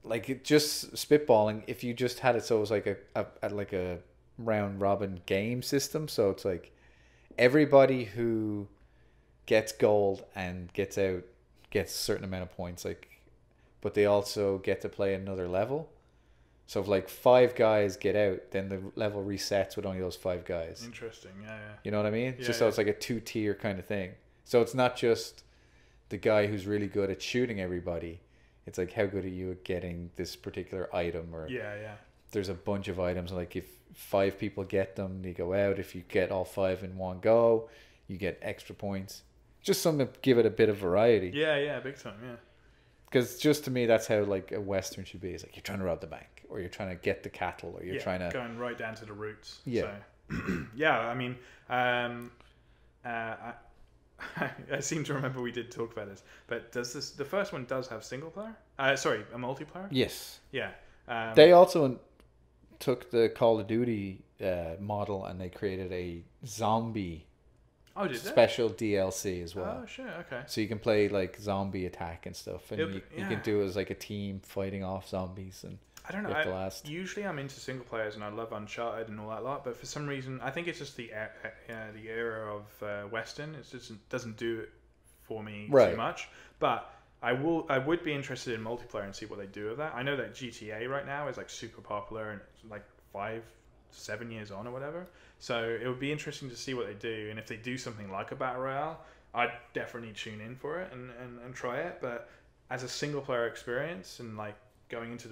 like just spitballing. If you just had it so it was like a round robin game system. So it's like everybody who gets gold and gets out gets a certain amount of points. Like, but they also get to play another level. So if like 5 guys get out, then the level resets with only those 5 guys. Interesting, yeah. You know what I mean? Yeah, So it's like a 2-tier kind of thing. So it's not just the guy who's really good at shooting everybody. It's like, how good are you at getting this particular item? Or Yeah. there's a bunch of items. Like if 5 people get them, they go out. If you get all 5 in one go, you get extra points. Just something to give it a bit of variety. Yeah, big time, yeah. Because just to me, that's how like a Western should be. It's like you're trying to rob the bank, or you're trying to get the cattle, or you're trying to going right down to the roots. Yeah. So, yeah. I mean, I seem to remember we did talk about this, but the first one does have single player? Sorry, a multiplayer? Yes. Yeah. They also took the Call of Duty model and they created a zombie special DLC as well. Oh, shit, okay. So you can play like zombie attack and stuff, and you can do it as like a team fighting off zombies. And I don't know. Usually I'm into single players and I love Uncharted and all that lot, but for some reason I think it's just the era of Western. It just doesn't do it for me too much. But I would be interested in multiplayer and see what they do with that. I know that GTA right now is like super popular and it's like 5-7 years on or whatever. So it would be interesting to see what they do, and if they do something like a Battle Royale, I'd definitely tune in for it and try it. But as a single player experience and like going into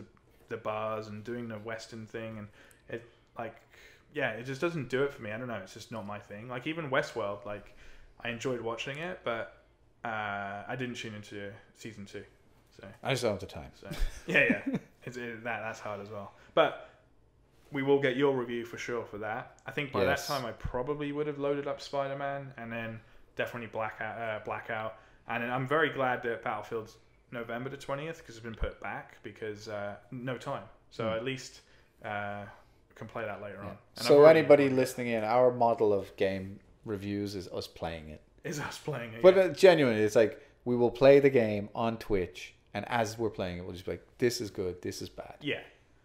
the bars and doing the Western thing, and it it just doesn't do it for me. I don't know, it's just not my thing. Like even Westworld, like I enjoyed watching it, but I didn't tune into season 2. So I just don't have the time. So yeah, that's hard as well. But we will get your review for sure for that. I think by that time I probably would have loaded up Spiderman, and then definitely Blackout. And I'm very glad that Battlefield's November the 20th because it's been put back because no time. So at least can play that later on. And so anybody listening in, our model of game reviews is us playing it. But genuinely, it's like we will play the game on Twitch, and as we're playing it, we'll just be like, this is good, this is bad. Yeah.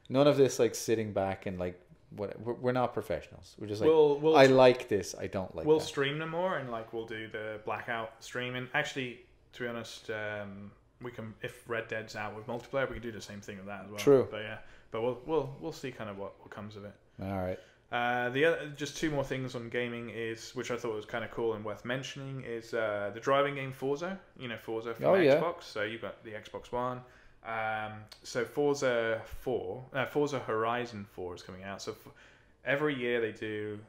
None of this like sitting back and like we're not professionals. We're just like I like this, I don't like. We'll that. stream them more, and like we'll do the Blackout stream. And actually, to be honest, we can, if Red Dead's out with multiplayer, we can do the same thing with that as well. True. But yeah, but we'll see kind of what comes of it. All right. The other, just 2 more things on gaming which I thought was kind of cool and worth mentioning, is the driving game Forza. You know, Forza from Xbox. So you've got the Xbox One. So Forza Horizon 4 is coming out. So every year they do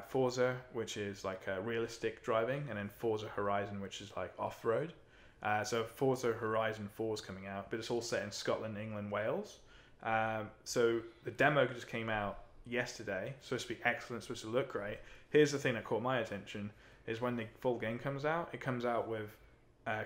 Forza, which is like realistic driving, and then Forza Horizon, which is like off-road. So Forza Horizon 4 is coming out, but it's all set in Scotland, England, Wales. So the demo just came out yesterday. It's supposed to be excellent, supposed to look great. Here's the thing that caught my attention, is when the full game comes out, it comes out with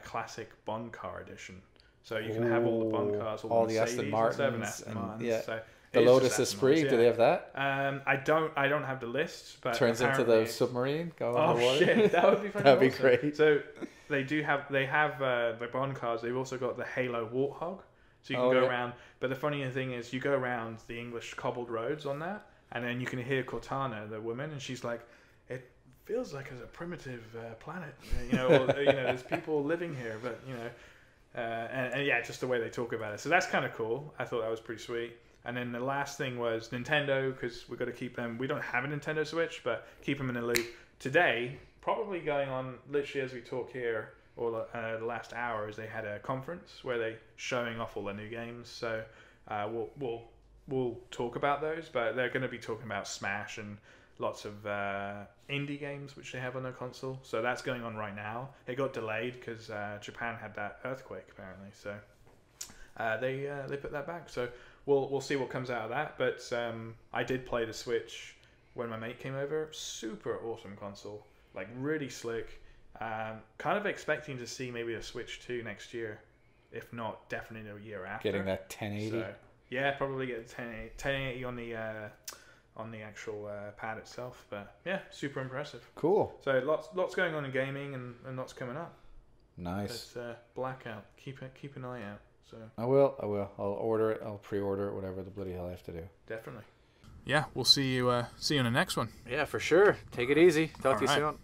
classic Bond car edition. So you can have all the Bond cars, all the Aston Martins, yeah. So the Lotus Esprit. Do they have that? I don't have the list, but turns into the submarine. Shit, that would be funny. That'd be great. So they have the Bond cars. They've also got the Halo Warthog, so you can go around. But the funny thing is, you go around the English cobbled roads on that, and then you can hear Cortana, the woman, and she's like, "It feels like it's a primitive planet, or, there's people living here, but and yeah, just the way they talk about it. So that's kind of cool. I thought that was pretty sweet. And then the last thing was Nintendo, because we've got to keep them. We don't have a Nintendo Switch, but keep them in the loop. Today, probably going on literally as we talk here, or the last hour, is they had a conference where they showing off all their new games. So we'll talk about those, but they're going to be talking about Smash and lots of indie games which they have on their console. So that's going on right now. It got delayed because Japan had that earthquake apparently. So they put that back. So we'll see what comes out of that. But I did play the Switch when my mate came over. Super awesome console, like really slick. Kind of expecting to see maybe a Switch 2 next year, if not definitely a year after. Getting that 1080. So, yeah, probably get 1080 on the actual pad itself. But yeah, super impressive. Cool. So lots going on in gaming and lots coming up. Nice. But Blackout. Keep an eye out. So I will. I'll order it. I'll pre-order it. Whatever the bloody hell I have to do. Definitely. Yeah, we'll see you in the next one. Yeah, for sure. Take it easy. Talk to you soon.